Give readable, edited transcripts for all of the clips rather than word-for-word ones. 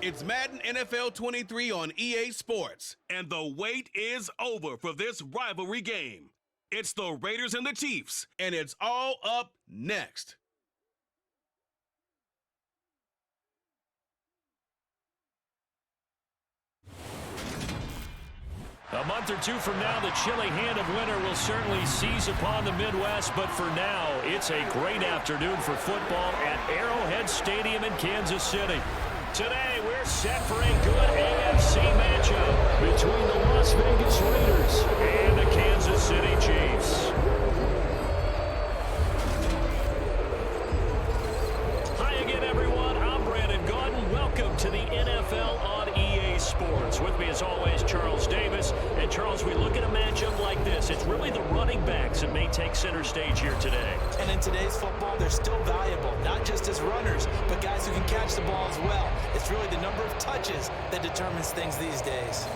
It's Madden NFL 23 on EA Sports, and the wait is over for this rivalry game. It's the Raiders and the Chiefs, and it's all up next. A month or two from now, the chilly hand of winter will certainly seize upon the Midwest, but for now, it's a great afternoon for football at Arrowhead Stadium in Kansas City. Today, we're set for a good AFC matchup between the Las Vegas Raiders and the Kansas City Chiefs. Hi again, everyone. I'm Brandon Gaudin. Welcome to the NFL on EA Sports. With me, as always, Charles Davis. And, Charles, we look at a matchup like this. It's really the running backs that may take center stage here today. And in today's football, they're still valuable, not just as runners, but guys who can catch the ball as well. It's really the number of touches that determines things these days.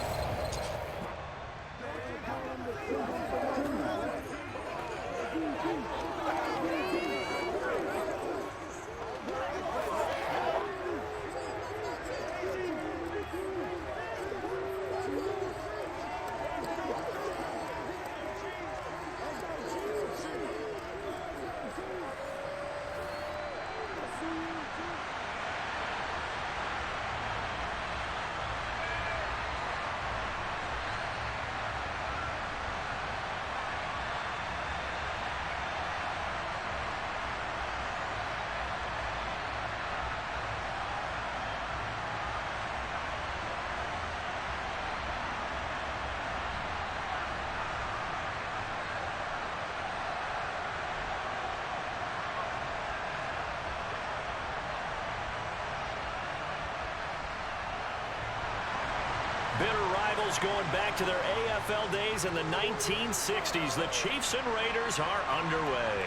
Bitter rivals going back to their AFL days in the 1960s. The Chiefs and Raiders are underway.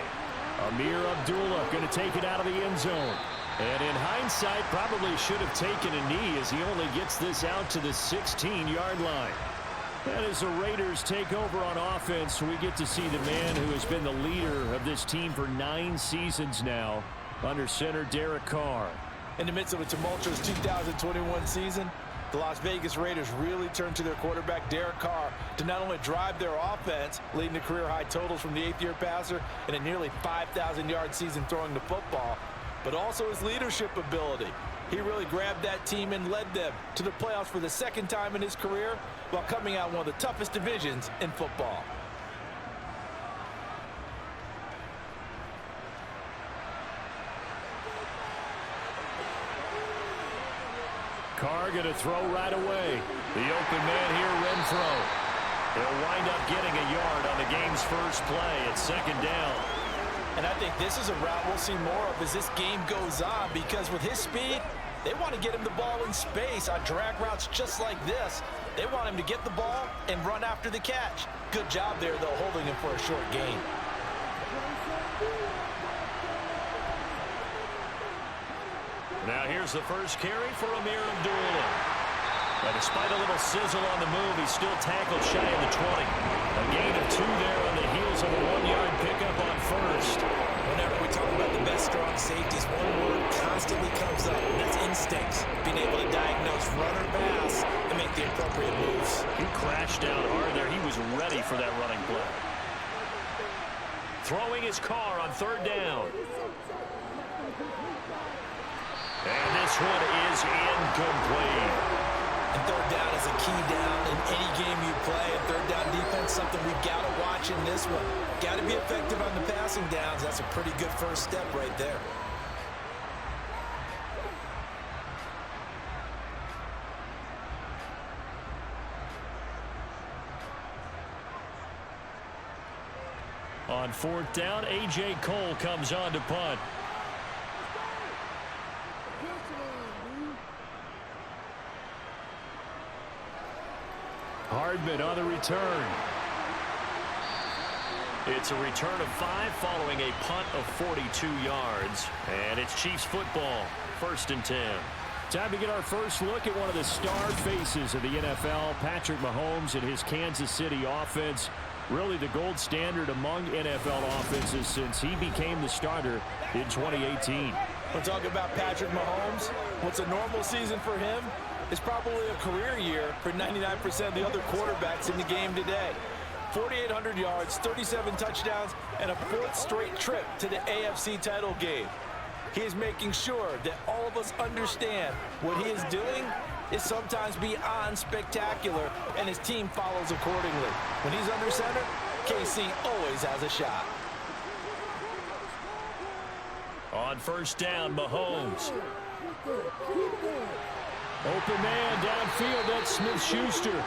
Amir Abdullah going to take it out of the end zone. And in hindsight, probably should have taken a knee as he only gets this out to the 16-yard line. And as the Raiders take over on offense, we get to see the man who has been the leader of this team for 9 seasons now, under center Derek Carr. In the midst of a tumultuous 2021 season, the Las Vegas Raiders really turned to their quarterback, Derek Carr, to not only drive their offense, leading to career-high totals from the 8th-year passer and a nearly 5,000-yard season throwing the football, but also his leadership ability. He really grabbed that team and led them to the playoffs for the 2nd time in his career while coming out in one of the toughest divisions in football. Carr going to throw right away. The open man here, Renfro. He'll wind up getting a yard on the game's first play at 2nd down. And I think this is a route we'll see more of as this game goes on, because with his speed, they want to get him the ball in space on drag routes just like this. They want him to get the ball and run after the catch. Good job there, though, holding him for a short gain. Now here's the first carry for Amir Abdullah. But despite a little sizzle on the move, he's still tackled shy of the 20. A gain of 2 there on the heels of a 1-yard pickup on first. Whenever we talk about the best strong safeties, one word constantly comes up, and that's instincts. Being able to diagnose run or pass and make the appropriate moves. He crashed down hard there. He was ready for that running play. Throwing his Carr on 3rd down. And this one is incomplete. And 3rd down is a key down in any game you play. And 3rd down defense, something we've got to watch in this one. Got to be effective on the passing downs. That's a pretty good first step right there. On 4th down, A.J. Cole comes on to punt. Hardman on the return. It's a return of 5 following a punt of 42 yards. And it's Chiefs football, 1st and 10. Time to get our first look at one of the star faces of the NFL, Patrick Mahomes and his Kansas City offense. Really the gold standard among NFL offenses since he became the starter in 2018. We're talking about Patrick Mahomes. What's a normal season for him is probably a career year for 99% of the other quarterbacks in the game today. 4,800 yards, 37 touchdowns, and a fourth straight trip to the AFC title game. He is making sure that all of us understand what he is doing is sometimes beyond spectacular, and his team follows accordingly. When he's under center, KC always has a shot. On first down, Mahomes. Open man downfield, that's Smith-Schuster.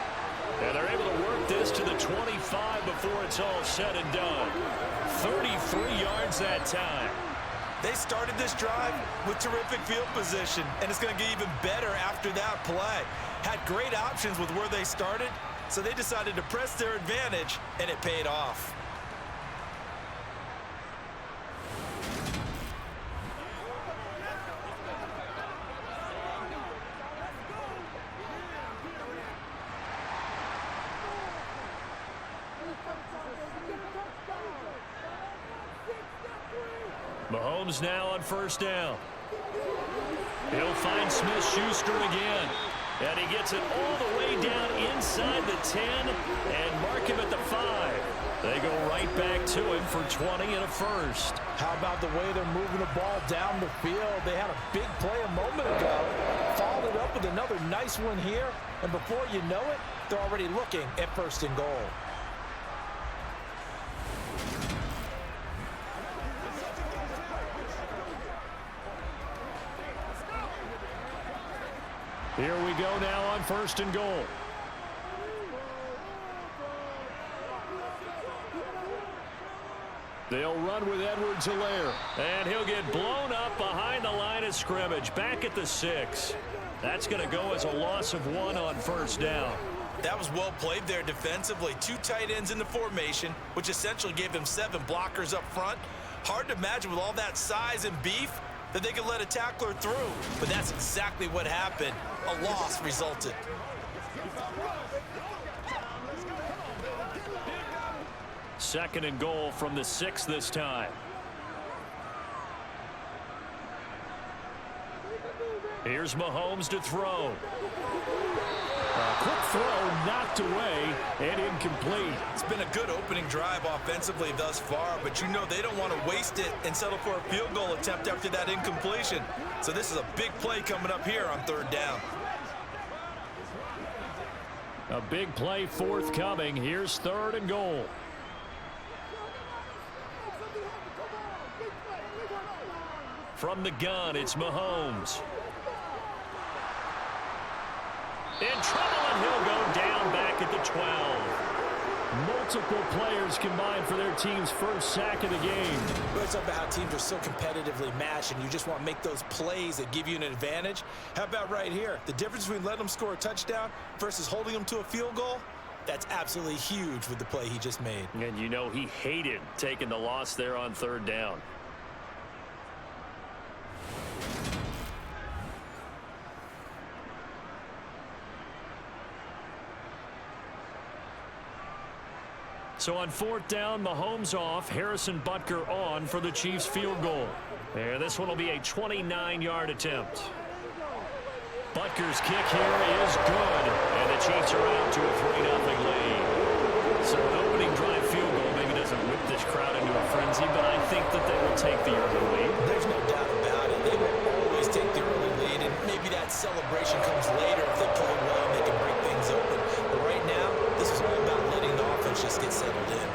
And they're able to work this to the 25 before it's all said and done. 33 yards that time. They started this drive with terrific field position, and it's going to get even better after that play. Had great options with where they started, so they decided to press their advantage, and it paid off. Mahomes now on first down. He'll find Smith-Schuster again. And he gets it all the way down inside the 10 and mark him at the 5. They go right back to him for 20 and a first. How about the way they're moving the ball down the field? They had a big play a moment ago. Followed it up with another nice one here. And before you know it, they're already looking at first and goal. Here we go now on first and goal. They'll run with Edwards-Helaire. And he'll get blown up behind the line of scrimmage. Back at the 6. That's going to go as a loss of 1 on first down. That was well played there defensively. 2 tight ends in the formation, which essentially gave them 7 blockers up front. Hard to imagine with all that size and beef that they could let a tackler through. But that's exactly what happened. A loss resulted. Second and goal from the 6 this time. Here's Mahomes to throw. A quick throw knocked away and incomplete. It's been a good opening drive offensively thus far, but you know they don't want to waste it and settle for a field goal attempt after that incompletion. So this is a big play coming up here on third down. A big play forthcoming. Here's third and goal. From the gun, it's Mahomes. In trouble, and he'll go down back at the 12. Multiple players combined for their team's first sack of the game. But it's about how teams are so competitively matched, and you just want to make those plays that give you an advantage. How about right here? The difference between letting them score a touchdown versus holding them to a field goal, that's absolutely huge with the play he just made. And you know he hated taking the loss there on third down. So on fourth down, Mahomes off, Harrison Butker on for the Chiefs field goal. And this one will be a 29-yard attempt. Butker's kick here is good, and the Chiefs are out to a 3-0 lead. So an opening drive field goal maybe doesn't whip this crowd into a frenzy, but I think that they will take the early lead. There's no doubt about it. They will always take the early lead, and maybe that celebration comes later if they play well and they can break things open. But right now, this is all about letting the offense just get settled in.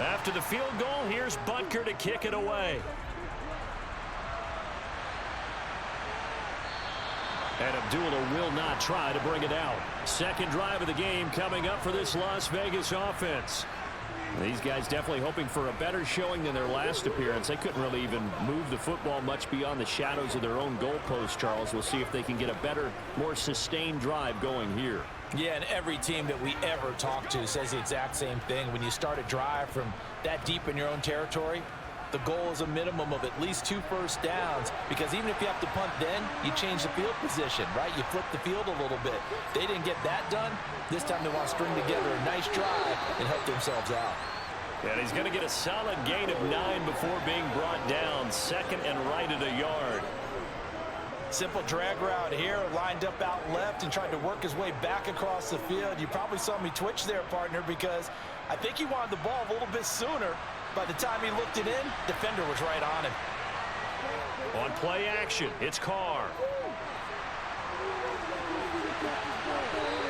After the field goal, here's Butker to kick it away. And Abdullah will not try to bring it out. Second drive of the game coming up for this Las Vegas offense. These guys definitely hoping for a better showing than their last appearance. They couldn't really even move the football much beyond the shadows of their own goalpost, Charles. We'll see if they can get a better, more sustained drive going here. Yeah, and every team that we ever talk to says the exact same thing. When you start a drive from that deep in your own territory, the goal is a minimum of at least 2 first downs, because even if you have to punt then, you change the field position, right? You flip the field a little bit. They didn't get that done. This time they want to string together a nice drive and help themselves out. And he's going to get a solid gain of 9 before being brought down. Second and right at a yard. Simple drag route here, lined up out left and tried to work his way back across the field. You probably saw me twitch there, partner, because I think he wanted the ball a little bit sooner. By the time he looked it in, defender was right on him. On play action, it's Carr.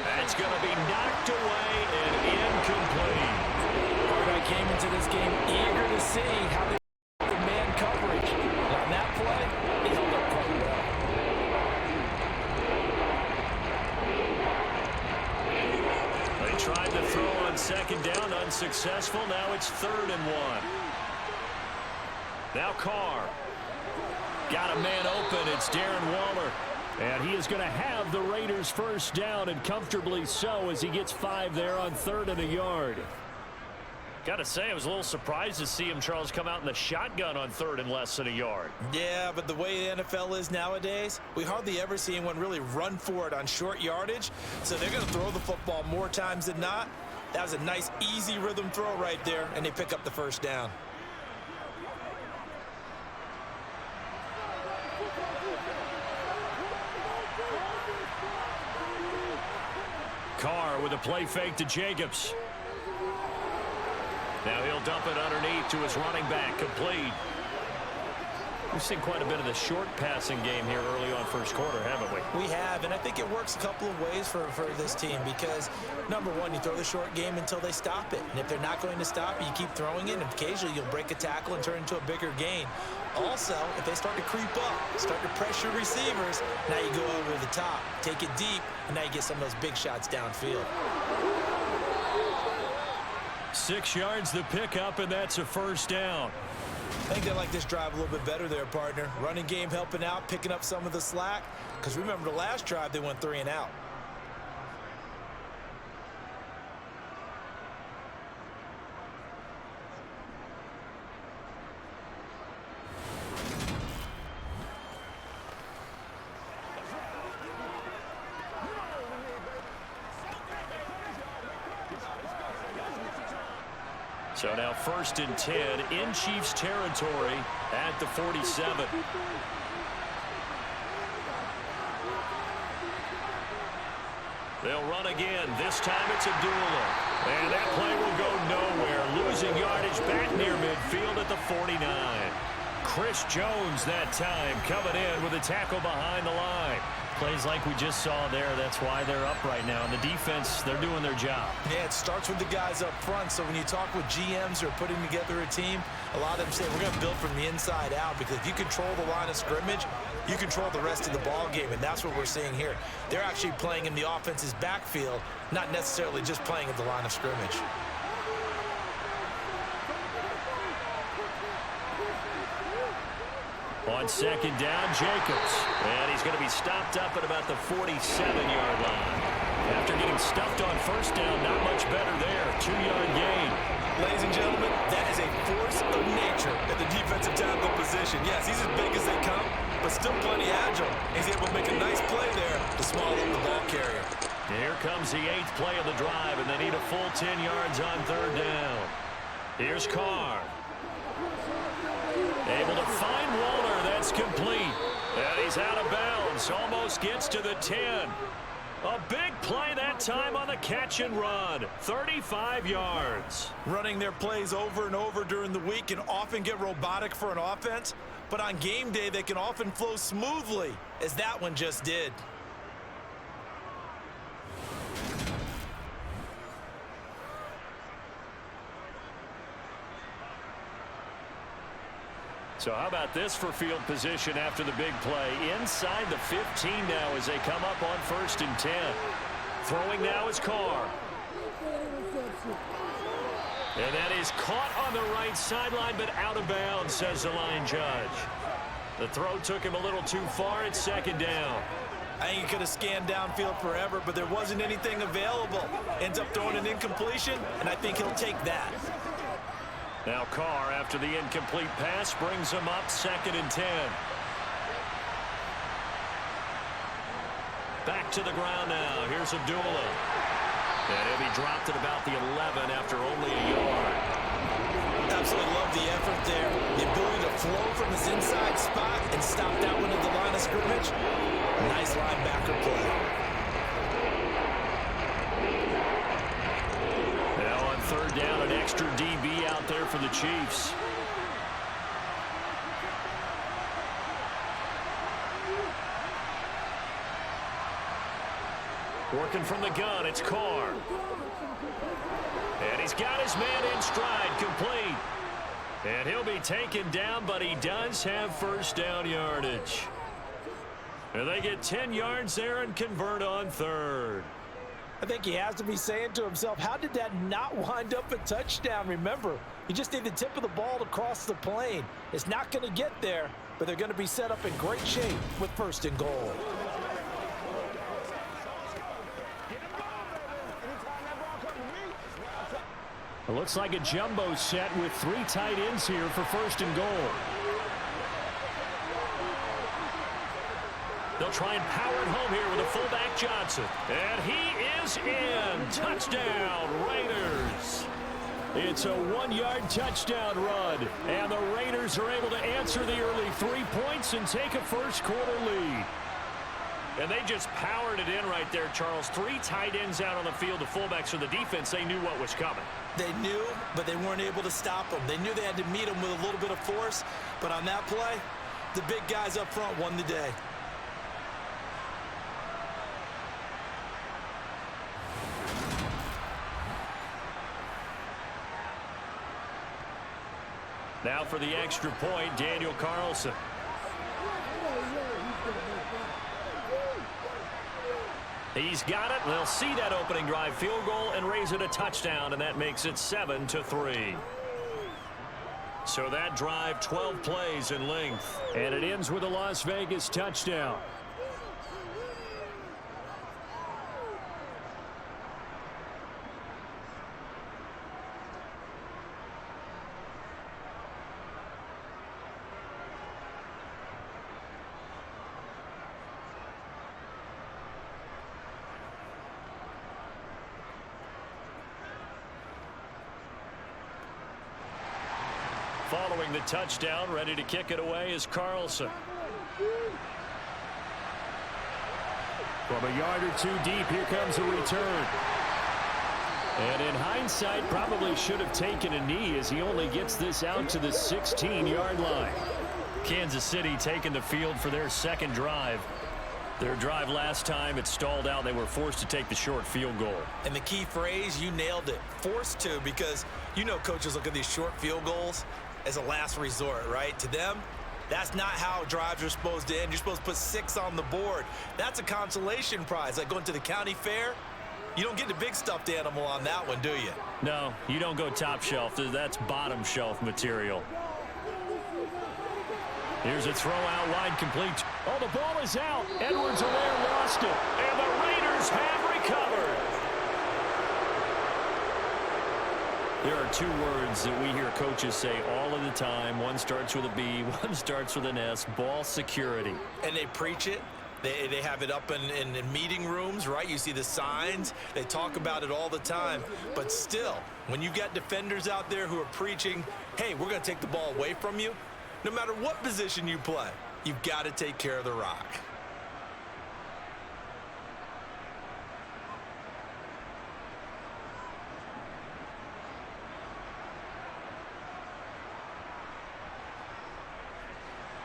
That's going to be knocked away and incomplete. Quarterback came into this game eager to see how they the man coverage. And on that play, he held up quite well. They tried to throw on second down, unsuccessful. Now it's 3rd and 1. Now Carr. Got a man open. It's Darren Waller. And he is going to have the Raiders first down, and comfortably so, as he gets 5 there on 3rd and a yard. Got to say, I was a little surprised to see him, Charles, come out in the shotgun on 3rd and less than a yard. Yeah, but the way the NFL is nowadays, we hardly ever see anyone really run for it on short yardage. So they're going to throw the football more times than not. That was a nice, easy rhythm throw right there, and they pick up the first down. Carr with a play fake to Jacobs. Now he'll dump it underneath to his running back, complete. We've seen quite a bit of the short passing game here early on first quarter, haven't we? We have, and I think it works a couple of ways for this team because, number one, you throw the short game until they stop it. And if they're not going to stop it, you keep throwing it, and occasionally you'll break a tackle and turn into a bigger gain. Also, if they start to creep up, start to pressure receivers, now you go over the top, take it deep, and now you get some of those big shots downfield. 6 yards the pickup, and that's a first down. I think they like this drive a little bit better there, partner. Running game helping out, picking up some of the slack. Because remember the last drive, they went 3 and out. So now 1st and 10 in Chiefs territory at the 47. They'll run again. This time it's Abdullah. And that play will go nowhere. Losing yardage back near midfield at the 49. Chris Jones that time coming in with a tackle behind the line. Plays like we just saw there. That's why they're up right now. And the defense, they're doing their job. Yeah, it starts with the guys up front. So when you talk with GMs who are putting together a team, a lot of them say we're going to build from the inside out, because if you control the line of scrimmage, you control the rest of the ball game, and that's what we're seeing here. They're actually playing in the offense's backfield, not necessarily just playing at the line of scrimmage. On second down, Jacobs. And he's going to be stopped up at about the 47-yard line. After getting stuffed on first down, not much better there. 2-yard gain. Ladies and gentlemen, that is a force of nature at the defensive tackle position. Yes, he's as big as they come, but still plenty agile. He's able to make a nice play there to swallow up the ball carrier. Here comes the 8th play of the drive, and they need a full 10 yards on 3rd down. Here's Carr. Able to find Waller. That's complete. And he's out of bounds. Almost gets to the 10. A big play that time on the catch and run. 35 yards. Running their plays over and over during the week can often get robotic for an offense, but on game day they can often flow smoothly, as that one just did. So how about this for field position after the big play? Inside the 15 now as they come up on 1st and 10. Throwing now is Carr. And that is caught on the right sideline, but out of bounds, says the line judge. The throw took him a little too far. It's 2nd down. I think he could have scanned downfield forever, but there wasn't anything available. Ends up throwing an incompletion, and I think he'll take that. Now Carr, after the incomplete pass, brings him up 2nd and 10. Back to the ground now. Here's Abdullah. And he'll be dropped at about the 11 after only a yard. Absolutely love the effort there. The ability to flow from his inside spot and stop that one at the line of scrimmage. Nice linebacker play. Now on 3rd down, an extra DB out there for the Chiefs. Working from the gun, it's Carr. And he's got his man in stride, complete. And he'll be taken down, but he does have 1st down yardage. And they get 10 yards there and convert on 3rd. I think he has to be saying to himself, how did that not wind up a touchdown? Remember, you just need the tip of the ball to cross the plane. It's not going to get there, but they're going to be set up in great shape with 1st and goal. It looks like a jumbo set with 3 tight ends here for 1st and goal. They'll try and power it home here with a fullback Johnson. And he is in. Touchdown, Raiders. It's a 1-yard touchdown run. And the Raiders are able to answer the early 3 points and take a 1st quarter lead. And they just powered it in right there, Charles. 3 tight ends out on the field. The fullbacks for the defense, they knew what was coming. They knew, but they weren't able to stop them. They knew they had to meet them with a little bit of force. But on that play, the big guys up front won the day. Now for the extra point, Daniel Carlson. He's got it. They'll see that opening drive field goal and raise it a touchdown, and that makes it 7-3. So that drive, 12 plays in length. And it ends with a Las Vegas touchdown. Following the touchdown, ready to kick it away is Carlson. From a yard or 2 deep, here comes a return. And in hindsight, probably should have taken a knee as he only gets this out to the 16-yard line. Kansas City taking the field for their 2nd drive. Their drive last time, it stalled out. They were forced to take the short field goal. And the key phrase, you nailed it, forced to, because you know coaches look at these short field goals as a last resort, right? To them, that's not how drives are supposed to end. You're supposed to put 6 on the board. That's a consolation prize. Like going to the county fair, you don't get the big stuffed animal on that one, do you? No, you don't go top shelf. That's bottom shelf material. Here's a throw out wide, complete. Oh, the ball is out. Edwards-Helaire lost it. And the Raiders have recovered. There are 2 words that we hear coaches say all of the time. One starts with a B, one starts with an S. Ball security. And they preach it. They have it up in meeting rooms, right? You see the signs. They talk about it all the time. But still, when you got defenders out there who are preaching, hey, we're going to take the ball away from you, no matter what position you play, you've got to take care of the rock.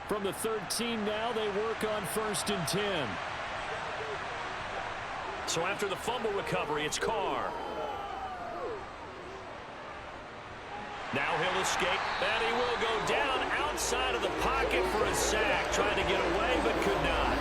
From the 13 now, they work on 1st and 10. So after the fumble recovery, it's Carr. Now he'll escape, and he will go down outside of the pocket for a sack. Trying to get away, but could not.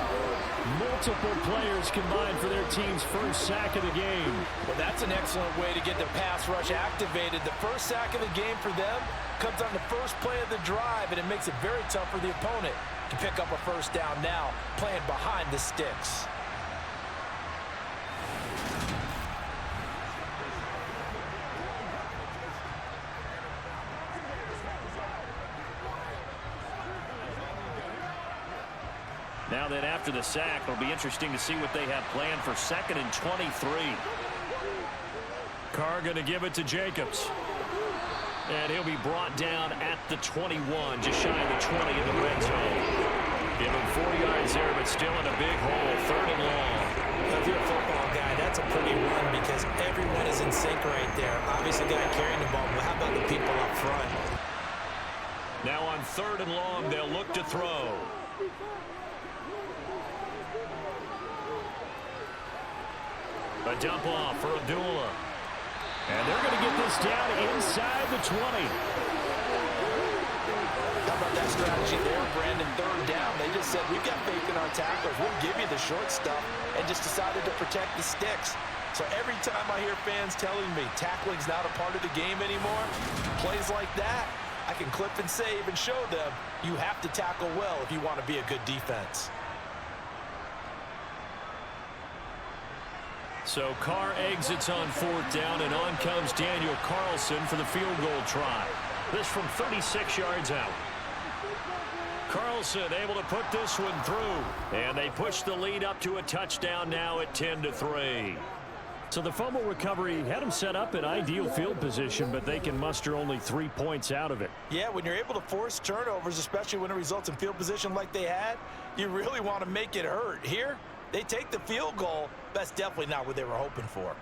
Multiple players combined for their team's 1st sack of the game. Well, that's an excellent way to get the pass rush activated. The 1st sack of the game for them comes on the 1st play of the drive, and it makes it very tough for the opponent to pick up a 1st down now, playing behind the sticks. Now then, after the sack, it'll be interesting to see what they have planned for 2nd and 23. Carr going to give it to Jacobs. And he'll be brought down at the 21, just shy of the 20 in the red zone. Give him 4 yards there, but still in a big hole, 3rd and long. If you're a football guy, that's a pretty run because everyone is in sync right there. Obviously, the guy carrying the ball, but how about the people up front? Now on 3rd and long, they'll look to throw. A dump off for Abdullah. And they're going to get this down inside the 20. How about that strategy there, Brandon? 3rd down. They just said, we've got faith in our tacklers. We'll give you the short stuff, and just decided to protect the sticks. So every time I hear fans telling me tackling's not a part of the game anymore, plays like that, I can clip and save and show them you have to tackle well if you want to be a good defense. So Carr exits on 4th down, and on comes Daniel Carlson for the field goal try. This from 36 yards out. Carlson able to put this one through, and they push the lead up to a touchdown now at 10-3. So the fumble recovery had them set up in ideal field position, but they can muster only 3 points out of it. Yeah, when you're able to force turnovers, especially when it results in field position like they had, you really want to make it hurt. Here, they take the field goal. That's definitely not what they were hoping for.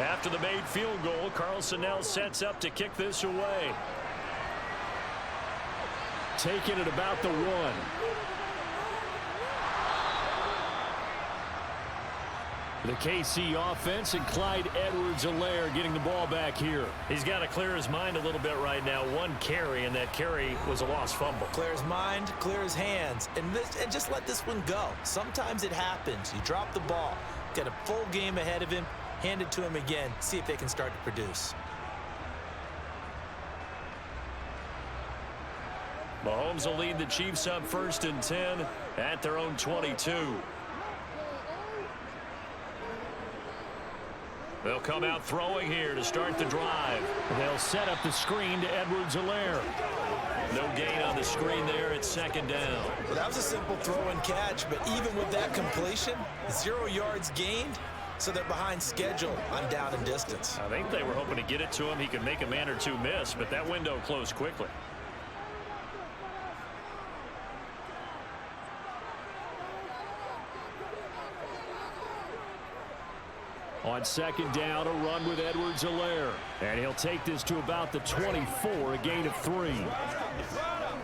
After the made field goal, Carlson now sets up to kick this away. Taking it about the 1. The KC offense and Clyde Edwards-Helaire getting the ball back here. He's got to clear his mind a little bit right now. 1 carry, and that carry was a lost fumble. Clear his mind, clear his hands, and just let this one go. Sometimes it happens. You drop the ball, got a full game ahead of him, hand it to him again, see if they can start to produce. Mahomes will lead the Chiefs up 1st and 10 at their own 22. They'll come out throwing here to start the drive. They'll set up the screen to Edwards-Helaire. No gain on the screen there at 2nd down. Well, that was a simple throw and catch, but even with that completion, 0 yards gained, so they're behind schedule on down and distance. I think they were hoping to get it to him. He could make a man or two miss, but that window closed quickly. On 2nd down, a run with Edwards-Helaire. And he'll take this to about the 24, a gain of 3.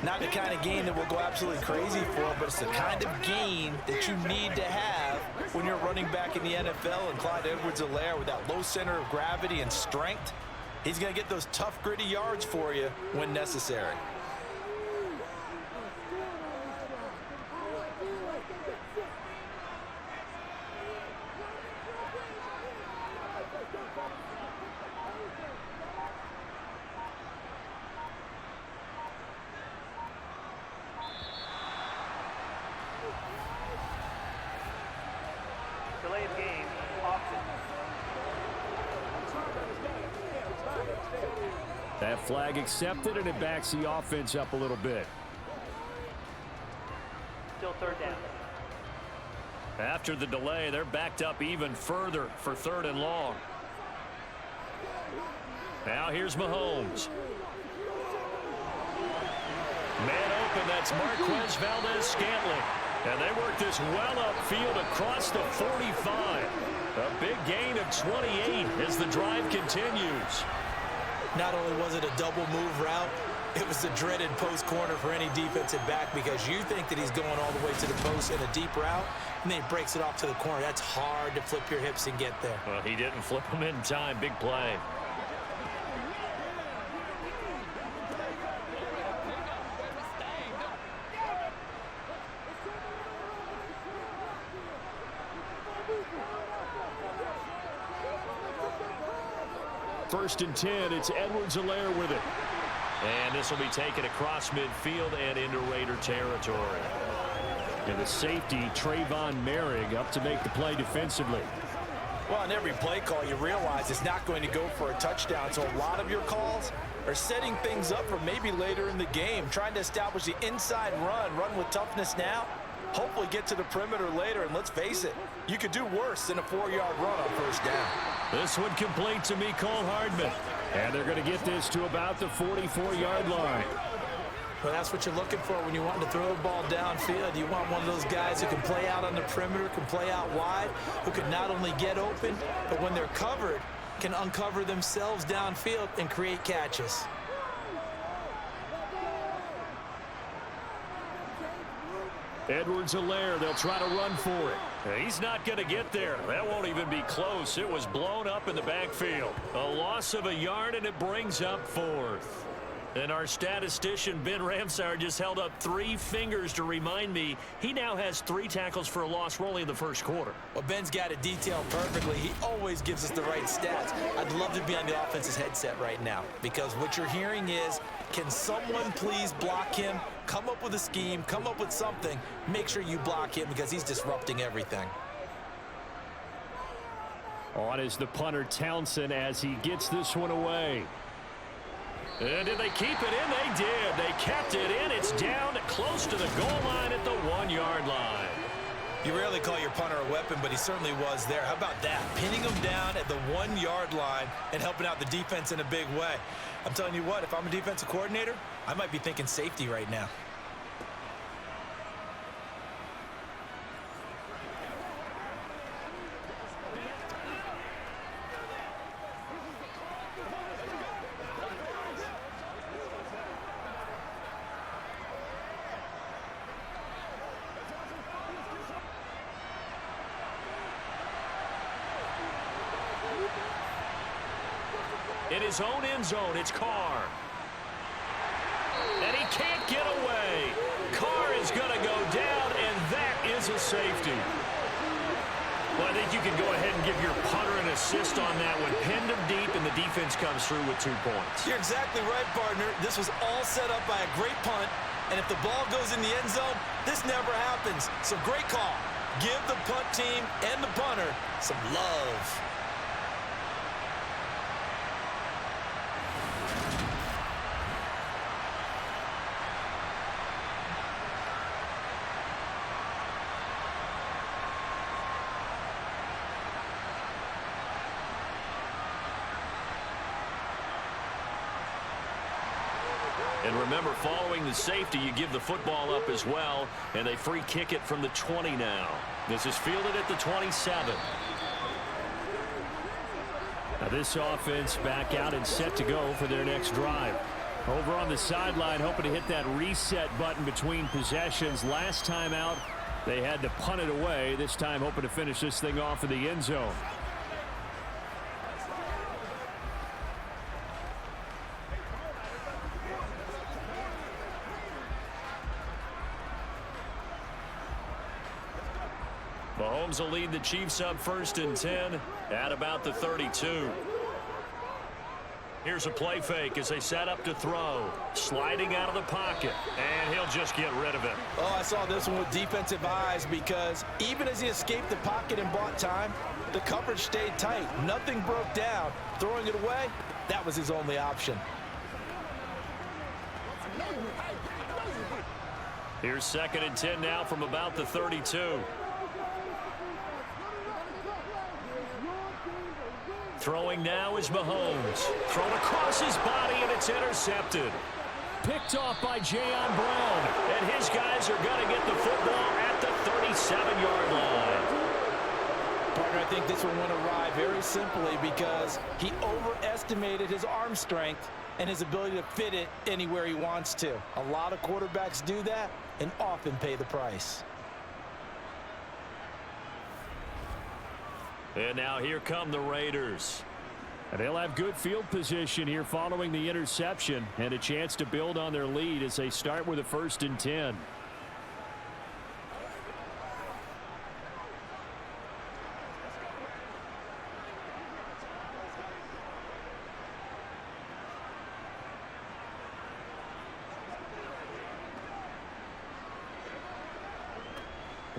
Not the kind of gain that we'll go absolutely crazy for, but it's the kind of gain that you need to have when you're running back in the NFL. And Clyde Edwards-Helaire, with that low center of gravity and strength, he's going to get those tough, gritty yards for you when necessary. That flag accepted, and it backs the offense up a little bit. Still 3rd down. After the delay, they're backed up even further for 3rd and long. Now here's Mahomes. Man open, that's Marquez Valdez-Scantling. And they work this well upfield across the 45. A big gain of 28 as the drive continues. Not only was it a double move route, it was the dreaded post corner for any defensive back, because you think that he's going all the way to the post in a deep route, and then he breaks it off to the corner. That's hard to flip your hips and get there. Well, he didn't flip him in time. Big play. First and 10, it's Edwards-Helaire with it. And this will be taken across midfield and into Raider territory. And the safety, Trayvon Merrick, up to make the play defensively. Well, on every play call, you realize it's not going to go for a touchdown. So a lot of your calls are setting things up for maybe later in the game, trying to establish the inside run with toughness now, hopefully get to the perimeter later. And let's face it, you could do worse than a 4-yard run on first down. This one complete to Mecole Hardman. And they're going to get this to about the 44-yard line. Well, that's what you're looking for when you want to throw the ball downfield. You want one of those guys who can play out on the perimeter, can play out wide, who can not only get open, but when they're covered, can uncover themselves downfield and create catches. Edwards-Helaire, they'll try to run for it. He's not going to get there. That won't even be close. It was blown up in the backfield. A loss of a yard, and it brings up 4th. And our statistician, Ben Ramsauer, just held up 3 fingers to remind me he now has 3 tackles for a loss only in the first quarter. Well, Ben's got it detailed perfectly. He always gives us the right stats. I'd love to be on the offense's headset right now because what you're hearing is, can someone please block him? Come up with a scheme, come up with something. Make sure you block him because he's disrupting everything. On is the punter, Townsend, as he gets this one away. And did they keep it in? They did. They kept it in. It's down close to the goal line at the 1-yard line. You rarely call your punter a weapon, but he certainly was there. How about that? Pinning him down at the 1-yard line and helping out the defense in a big way. I'm telling you what, if I'm a defensive coordinator, I might be thinking safety right now. In his own end zone, it's Carr. And he can't get away. Carr is going to go down, and that is a safety. Well, I think you can go ahead and give your punter an assist on that one. Pinned him deep, and the defense comes through with 2 points. You're exactly right, partner. This was all set up by a great punt, and if the ball goes in the end zone, this never happens. So great call. Give the punt team and the punter some love. And remember, following the safety, you give the football up as well, and they free kick it from the 20 now. This is fielded at the 27. Now this offense back out and set to go for their next drive. Over on the sideline, hoping to hit that reset button between possessions. Last time out, they had to punt it away. This time hoping to finish this thing off in the end zone. Mahomes will lead the Chiefs up 1st and 10 at about the 32. Here's a play fake as they set up to throw. Sliding out of the pocket, and he'll just get rid of it. Oh, I saw this one with defensive eyes because even as he escaped the pocket and bought time, the coverage stayed tight. Nothing broke down. Throwing it away, that was his only option. Here's 2nd and 10 now from about the 32. Throwing now is Mahomes. Thrown across his body, and it's intercepted. Picked off by Jayon Brown. And his guys are going to get the football at the 37-yard line. Partner, I think this one went awry very simply because he overestimated his arm strength and his ability to fit it anywhere he wants to. A lot of quarterbacks do that and often pay the price. And now here come the Raiders. And they'll have good field position here following the interception and a chance to build on their lead as they start with a 1st and 10.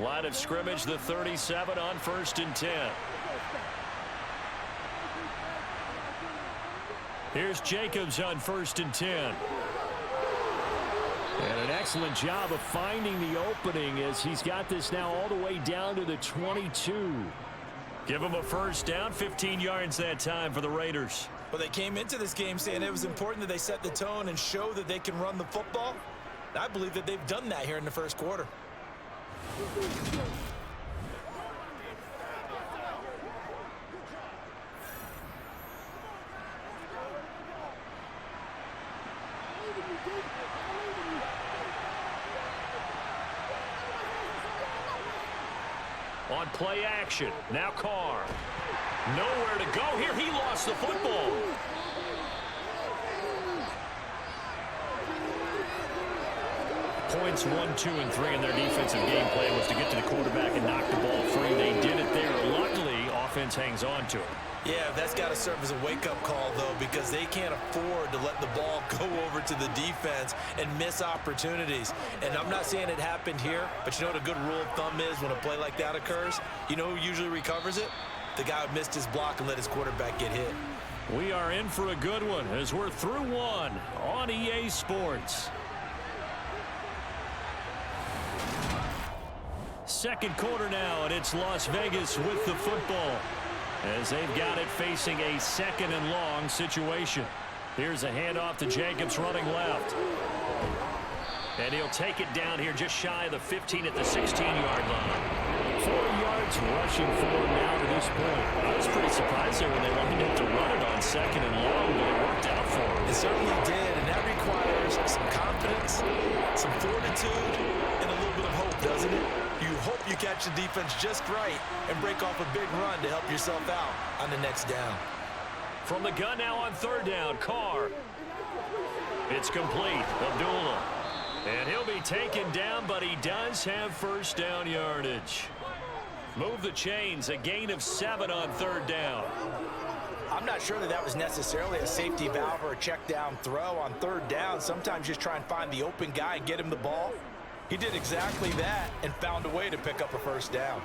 Line of scrimmage, the 37 on 1st and 10. Here's Jacobs on 1st and 10. And an excellent job of finding the opening as he's got this now all the way down to the 22. Give him a first down, 15 yards that time for the Raiders. Well, they came into this game saying it was important that they set the tone and show that they can run the football. I believe that they've done that here in the first quarter. On play action, now Carr. Nowhere to go here. He lost the football. Points 1, 2, and 3 in their defensive game plan was to get to the quarterback and knock the ball free. They did it there. Luckily, offense hangs on to it. Yeah, that's got to serve as a wake-up call, though, because they can't afford to let the ball go over to the defense and miss opportunities. And I'm not saying it happened here, but you know what a good rule of thumb is when a play like that occurs? You know who usually recovers it? The guy who missed his block and let his quarterback get hit. We are in for a good one as we're through one on EA Sports. Second quarter now, and it's Las Vegas with the football as they've got it facing a 2nd and long situation. Here's a handoff to Jacobs running left. And he'll take it down here just shy of the 15 at the 16-yard line. 4 yards rushing for him now to this point. I was pretty surprised there when they wanted him to run it on 2nd and long, but it worked out for him. It certainly did, and that requires some confidence, some fortitude, and a little bit of hope, doesn't it? You hope you catch the defense just right and break off a big run to help yourself out on the next down. From the gun now on 3rd down, Carr. It's complete. Abdullah. And he'll be taken down, but he does have first down yardage. Move the chains, a gain of 7 on 3rd down. I'm not sure that that was necessarily a safety valve or a check down throw on 3rd down. Sometimes just try and find the open guy and get him the ball. He did exactly that and found a way to pick up a first down.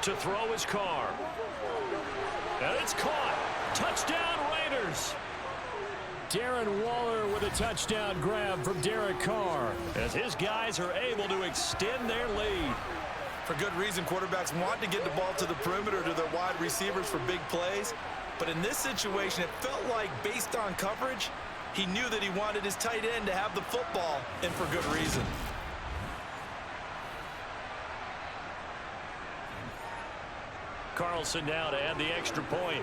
To throw his Carr. And it's caught. Touchdown Raiders. Darren Waller with a touchdown grab from Derek Carr as his guys are able to extend their lead. For good reason, quarterbacks want to get the ball to the perimeter to their wide receivers for big plays. But in this situation, it felt like based on coverage, he knew that he wanted his tight end to have the football, and for good reason. Carlson now to add the extra point.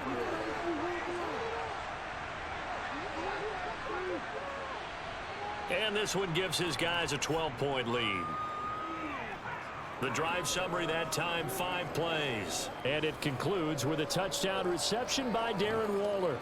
And this one gives his guys a 12-point lead. The drive summary that time, 5 plays. And it concludes with a touchdown reception by Darren Waller.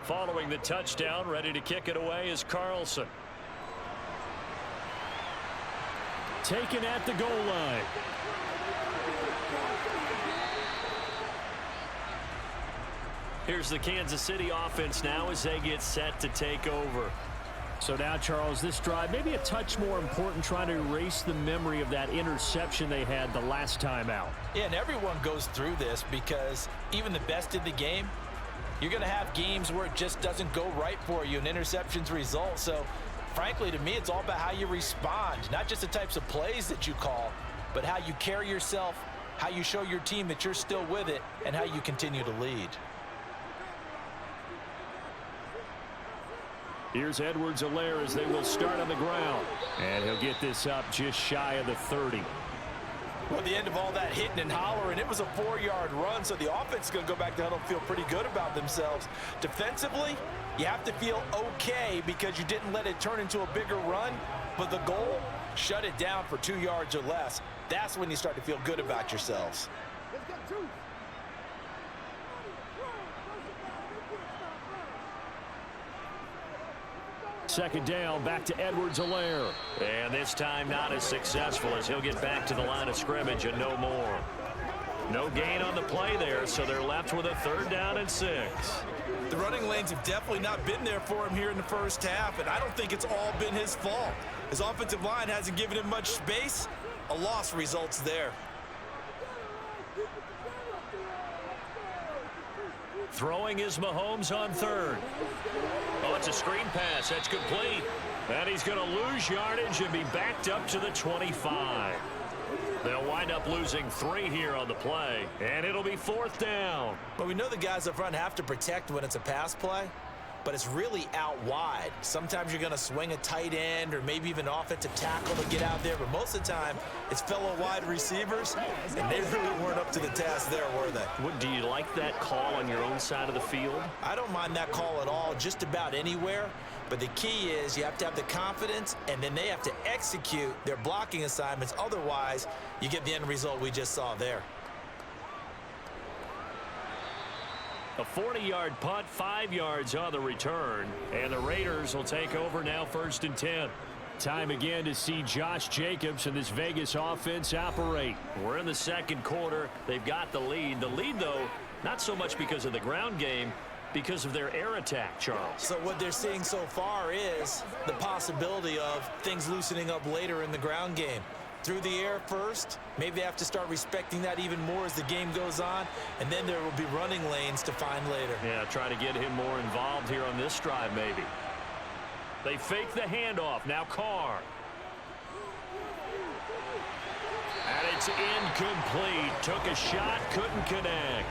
Following the touchdown, ready to kick it away is Carlson. Taken at the goal line. Here's the Kansas City offense now as they get set to take over. So now, Charles, this drive maybe a touch more important, trying to erase the memory of that interception they had the last time out. Yeah, and everyone goes through this because even the best in the game, you're going to have games where it just doesn't go right for you and interceptions result. So, frankly, to me, it's all about how you respond, not just the types of plays that you call, but how you carry yourself, how you show your team that you're still with it, and how you continue to lead. Here's Edwards-Helaire as they will start on the ground. And he'll get this up just shy of the 30. Well, the end of all that hitting and hollering, it was a 4-yard run, so the offense is going to go back to huddle and feel pretty good about themselves. Defensively, you have to feel okay because you didn't let it turn into a bigger run, but the goal, shut it down for 2 yards or less. That's when you start to feel good about yourselves. Second down, back to Edwards-Helaire. And this time not as successful as he'll get back to the line of scrimmage and no more. No gain on the play there, so they're left with a 3rd down and 6. The running lanes have definitely not been there for him here in the first half, and I don't think it's all been his fault. His offensive line hasn't given him much space. A loss results there. Throwing is Mahomes on 3rd. Oh, it's a screen pass. That's complete. And he's going to lose yardage and be backed up to the 25. They'll wind up losing 3 here on the play, and it'll be 4th down. But we know the guys up front have to protect when it's a pass play, but it's really out wide. Sometimes you're going to swing a tight end or maybe even offensive tackle to get out there, but most of the time it's fellow wide receivers, and they really weren't up to the task there, were they? Do you like that call on your own side of the field? I don't mind that call at all, just about anywhere. But the key is you have to have the confidence, and then they have to execute their blocking assignments. Otherwise, you get the end result we just saw there. A 40-yard punt, 5 yards on the return. And the Raiders will take over now 1st and 10. Time again to see Josh Jacobs and this Vegas offense operate. We're in the second quarter. They've got the lead. The lead, though, not so much because of the ground game, because of their air attack, Charles. So what they're seeing so far is the possibility of things loosening up later in the ground game. Through the air first, maybe they have to start respecting that even more as the game goes on, and then there will be running lanes to find later. Yeah, try to get him more involved here on this drive, maybe. They fake the handoff. Now Carr. And it's incomplete. Took a shot, couldn't connect.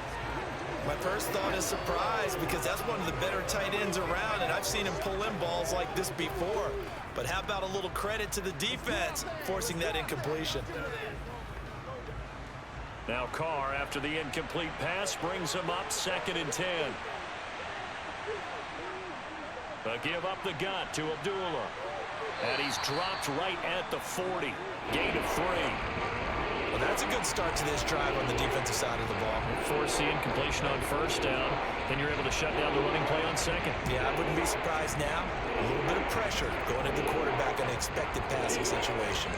My first thought is surprise because that's one of the better tight ends around, and I've seen him pull in balls like this before. But how about a little credit to the defense forcing that incompletion? Now Carr, after the incomplete pass, brings him up 2nd and 10. But give up the gut to Abdullah. And he's dropped right at the 40. Gain of 3. Well, that's a good start to this drive on the defensive side of the ball. Force the incompletion on 1st down, then you're able to shut down the running play on 2nd. Yeah, I wouldn't be surprised now. A little bit of pressure going into the quarterback in an expected passing situation.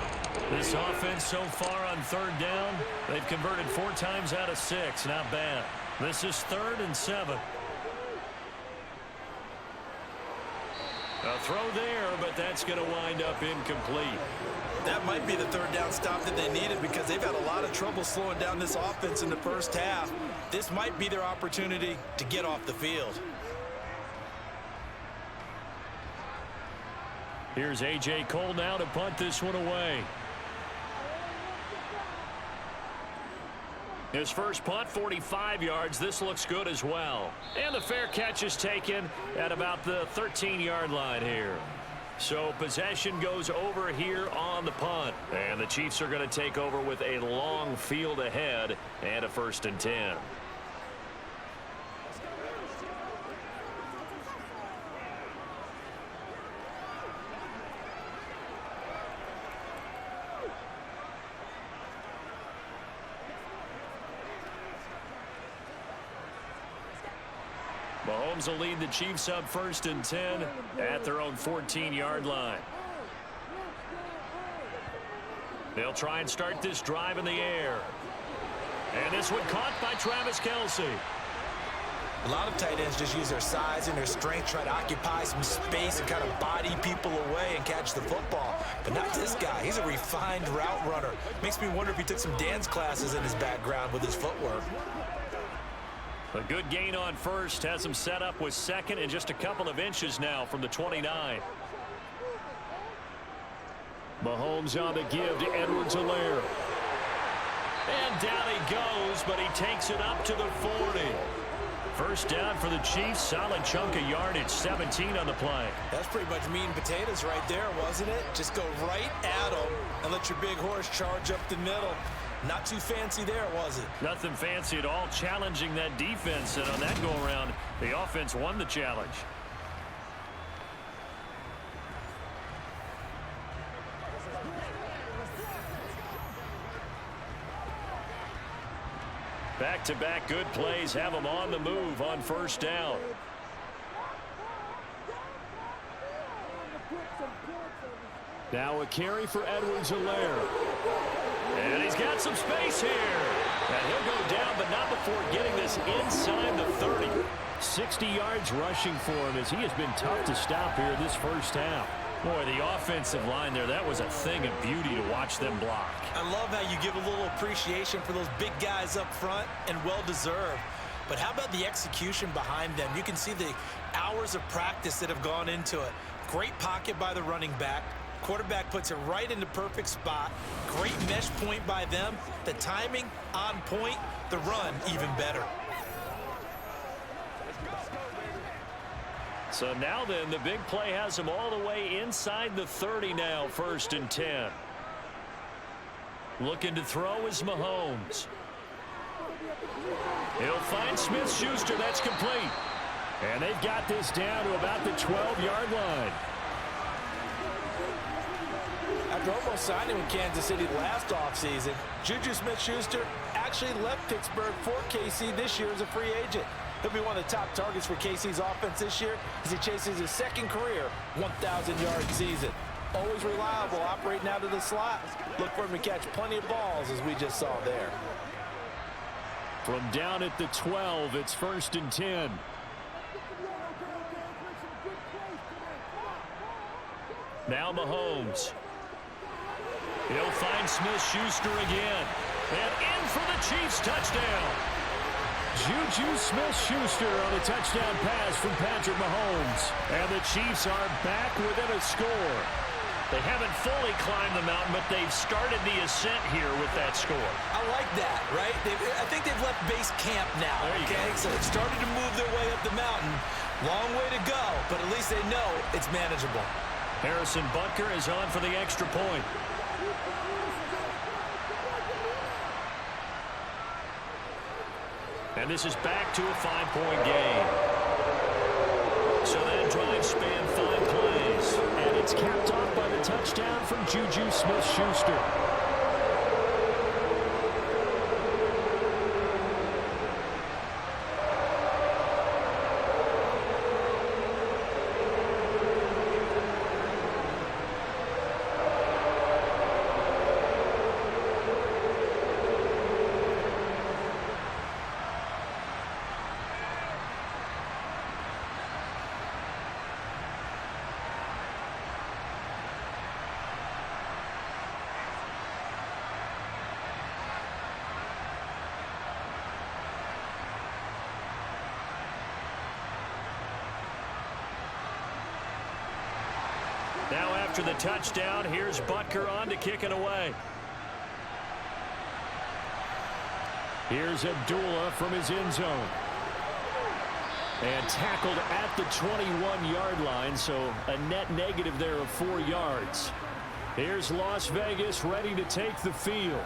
This offense so far on 3rd down, they've converted 4 times out of 6. Not bad. This is 3rd and 7. A throw there, but that's going to wind up incomplete. That might be the 3rd down stop that they needed because they've had a lot of trouble slowing down this offense in the first half. This might be their opportunity to get off the field. Here's A.J. Cole now to punt this one away. His first punt, 45 yards. This looks good as well. And the fair catch is taken at about the 13-yard line here. So possession goes over here on the punt. And the Chiefs are going to take over with a long field ahead and a 1st and 10. Mahomes will lead the Chiefs up 1st and 10 at their own 14-yard line. They'll try and start this drive in the air. And this one caught by Travis Kelce. A lot of tight ends just use their size and their strength, try to occupy some space and kind of body people away and catch the football. But not this guy. He's a refined route runner. Makes me wonder if he took some dance classes in his background with his footwork. A good gain on 1st, has him set up with 2nd and just a couple of inches now from the 29. Mahomes on the give to Edwards-Helaire. And down he goes, but he takes it up to the 40. First down for the Chiefs, solid chunk of yardage, 17 on the play. That's pretty much meat and potatoes right there, wasn't it? Just go right at them and let your big horse charge up the middle. Not too fancy there, was it? Nothing fancy at all, challenging that defense, and on that go-around, the offense won the challenge. Back-to-back good plays have them on the move on first down. Now a carry for Edwards-Helaire. And he's got some space here. And he'll go down, but not before getting this inside the 30. 60 yards rushing for him as he has been tough to stop here this first half. Boy, the offensive line there, that was a thing of beauty to watch them block. I love how you give a little appreciation for those big guys up front, and well-deserved. But how about the execution behind them? You can see the hours of practice that have gone into it. Great pocket by the running back. Quarterback puts it right in the perfect spot. Great mesh point by them. The timing on point. The run even better. So now then, the big play has him all the way inside the 30 now, 1st and 10. Looking to throw is Mahomes. He'll find Smith-Schuster. That's complete. And they've got this down to about the 12-yard line. After almost signing with Kansas City last offseason, Juju Smith-Schuster actually left Pittsburgh for KC this year as a free agent. He'll be one of the top targets for KC's offense this year as he chases his second career 1,000-yard season. Always reliable, operating out of the slot. Look for him to catch plenty of balls, as we just saw there. From down at the 12, it's 1st and 10. Now Mahomes. He'll find Smith-Schuster again. And in for the Chiefs touchdown. Juju Smith-Schuster on a touchdown pass from Patrick Mahomes. And the Chiefs are back within a score. They haven't fully climbed the mountain, but they've started the ascent here with that score. I like that, right? I think they've left base camp now, okay? So they've started to move their way up the mountain. Long way to go, but at least they know it's manageable. Harrison Butker is on for the extra point. And this is back to a 5-point game. So that drive spanned 5 plays. And it's capped off by the touchdown from Juju Smith-Schuster. Now after the touchdown, here's Butker on to kick it away. Here's Abdullah from his end zone. And tackled at the 21-yard line, so a net negative there of 4 yards. Here's Las Vegas ready to take the field.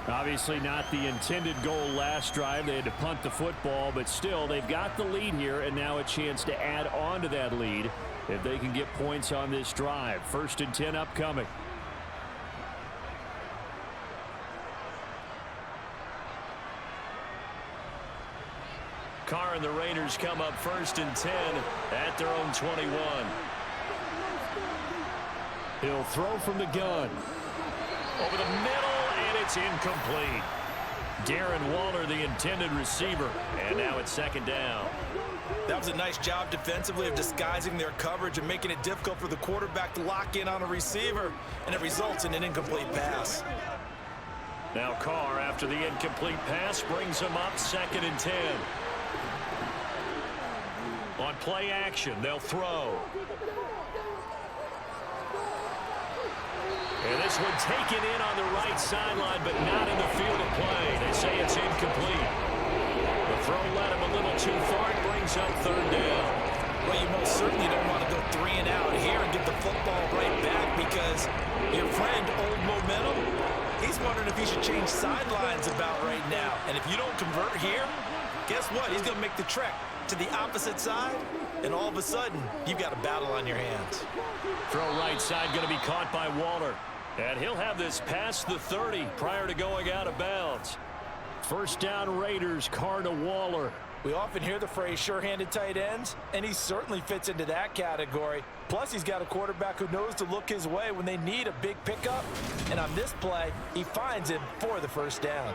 Obviously not the intended goal last drive. They had to punt the football, but still they've got the lead here, and now a chance to add on to that lead if they can get points on this drive. 1st and 10 upcoming. Carr and the Raiders come up 1st and 10 at their own 21. He'll throw from the gun. Over the middle, and it's incomplete. Darren Waller, the intended receiver, and now it's 2nd down. That was a nice job defensively of disguising their coverage and making it difficult for the quarterback to lock in on a receiver, and it results in an incomplete pass. Now Carr, after the incomplete pass, brings him up 2nd and 10. On play action, they'll throw. And this one taken in on the right sideline, but not in the field of play. They say it's incomplete. The throw led him a little too far. It brings up 3rd down. Well, you most certainly don't want to go 3 and out here and get the football right back, because your friend, Old Momentum, he's wondering if he should change sidelines about right now. And if you don't convert here, guess what? He's going to make the trek to the opposite side, and all of a sudden, you've got a battle on your hands. Throw right side going to be caught by Waller. And he'll have this past the 30 prior to going out of bounds. First down Raiders, Carr to Waller. We often hear the phrase sure-handed tight ends, and he certainly fits into that category. Plus, he's got a quarterback who knows to look his way when they need a big pickup. And on this play, he finds him for the first down.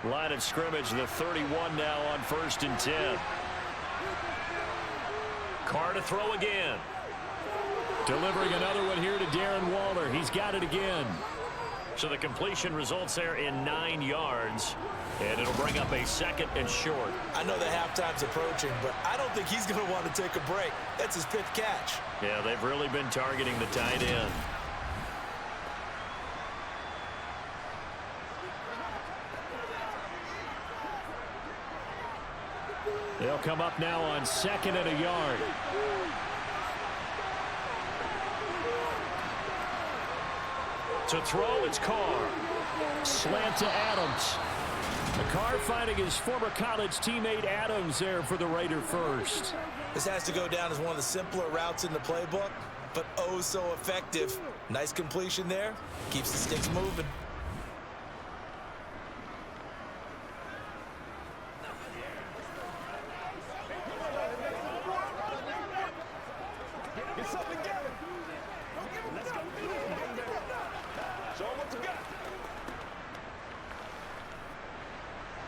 Line of scrimmage, the 31 now on 1st and 10. Carr to throw again. Delivering another one here to Darren Waller. He's got it again. So the completion results there in 9 yards. And it'll bring up a 2nd and short. I know that halftime's approaching, but I don't think he's going to want to take a break. That's his 5th catch. Yeah, they've really been targeting the tight end. They'll come up now on 2nd and a yard. To throw, it's Carr. Slant to Adams. Carr finding his former college teammate Adams there for the Raider first. This has to go down as one of the simpler routes in the playbook, but oh so effective. Nice completion there. Keeps the sticks moving.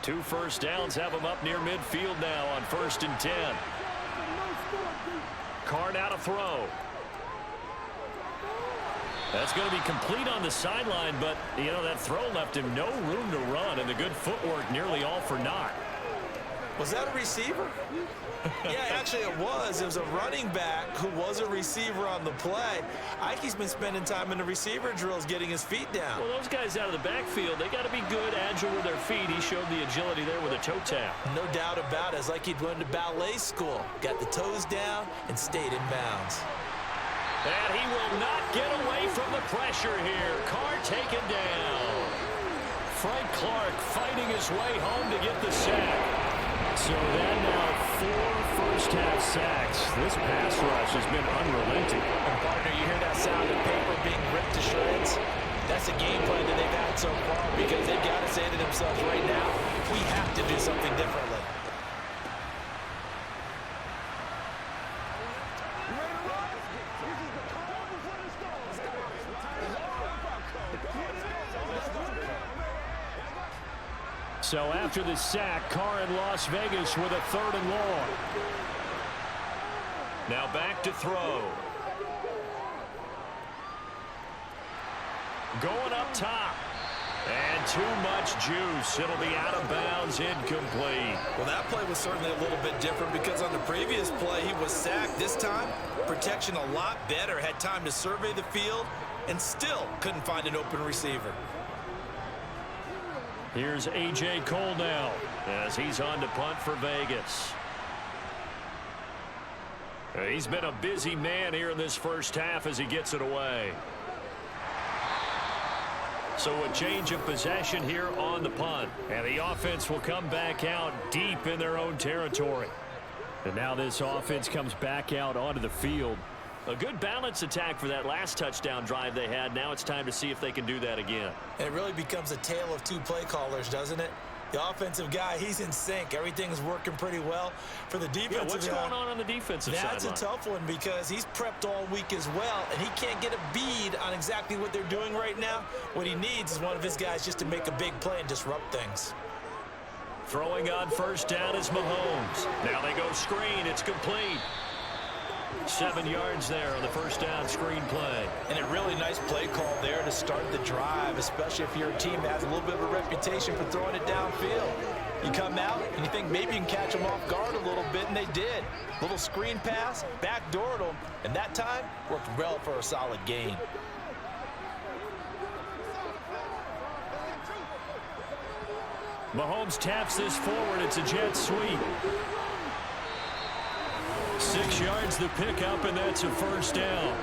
Two first downs have him up near midfield now on 1st and 10. Carr now to throw. That's going to be complete on the sideline, but, you know, that throw left him no room to run, and the good footwork nearly all for naught. Was that a receiver? Yeah, actually it was. It was a running back who was a receiver on the play. Ike's been spending time in the receiver drills getting his feet down. Well, those guys out of the backfield, they got to be good, agile with their feet. He showed the agility there with a toe tap. No doubt about it. It's like he'd learned to ballet school. Got the toes down and stayed in bounds. And he will not get away from the pressure here. Carr taken down. Frank Clark fighting his way home to get the sack. So that now 4 first-half sacks. This pass rush has been unrelenting. And partner, you hear that sound of paper being ripped to shreds? That's a game plan that they've had so far because they've got to say to themselves right now, we have to do something differently. So after the sack, Carr in Las Vegas with a 3rd and long. Now back to throw. Going up top. And too much juice. It'll be out of bounds, incomplete. Well, that play was certainly a little bit different because on the previous play, he was sacked. This time, protection a lot better. Had time to survey the field and still couldn't find an open receiver. Here's A.J. Cole now as he's on to punt for Vegas. He's been a busy man here in this first half as he gets it away. So a change of possession here on the punt. And the offense will come back out deep in their own territory. And now this offense comes back out onto the field. A good balance attack for that last touchdown drive they had. Now it's time to see if they can do that again. And it really becomes a tale of 2 play callers, doesn't it? The offensive guy, he's in sync. Everything's working pretty well. For the defensive what's guy, going on the defensive side? That's a tough one because he's prepped all week as well, and he can't get a bead on exactly what they're doing right now. What he needs is one of his guys just to make a big play and disrupt things. Throwing on first down is Mahomes. Now they go screen. It's complete. 7 yards there on the first down screen play. And a really nice play call there to start the drive, especially if you're a team that has a little bit of a reputation for throwing it downfield. You come out and you think maybe you can catch them off guard a little bit, and they did. Little screen pass, backdoored them, and that time worked well for a solid gain. Mahomes taps this forward. It's a jet sweep. 6 yards the pickup, and that's a first down.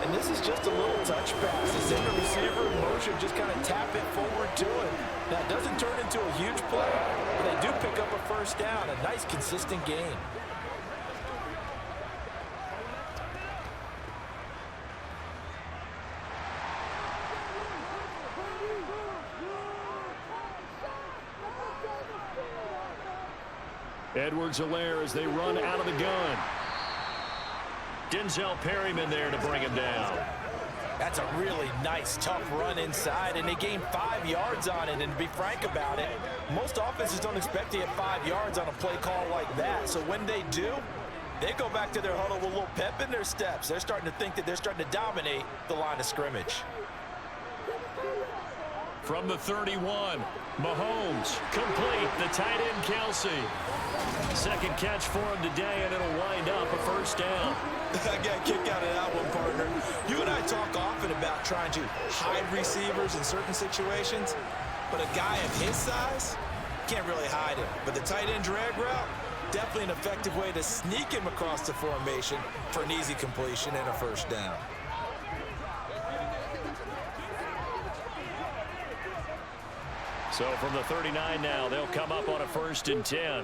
And this is just a little touch pass. They send the receiver in motion, just kind of tap it forward to him. Now, it doesn't turn into a huge play, but they do pick up a first down. A nice, consistent gain. Edwards-Helaire as they run out of the gun. Denzel Perryman there to bring him down. That's a really nice, tough run inside, and they gained 5 yards on it. And to be frank about it, most offenses don't expect to get 5 yards on a play call like that. So when they do, they go back to their huddle with a little pep in their steps. They're starting to think that they're starting to dominate the line of scrimmage. From the 31, Mahomes, complete, the tight end Kelsey. Second catch for him today, and it'll wind up a first down. I got a kick out of that one, partner. You and I talk often about trying to hide receivers in certain situations, but a guy of his size can't really hide him. But the tight end drag route, definitely an effective way to sneak him across the formation for an easy completion and a first down. So from the 39 now, they'll come up on a 1st and 10.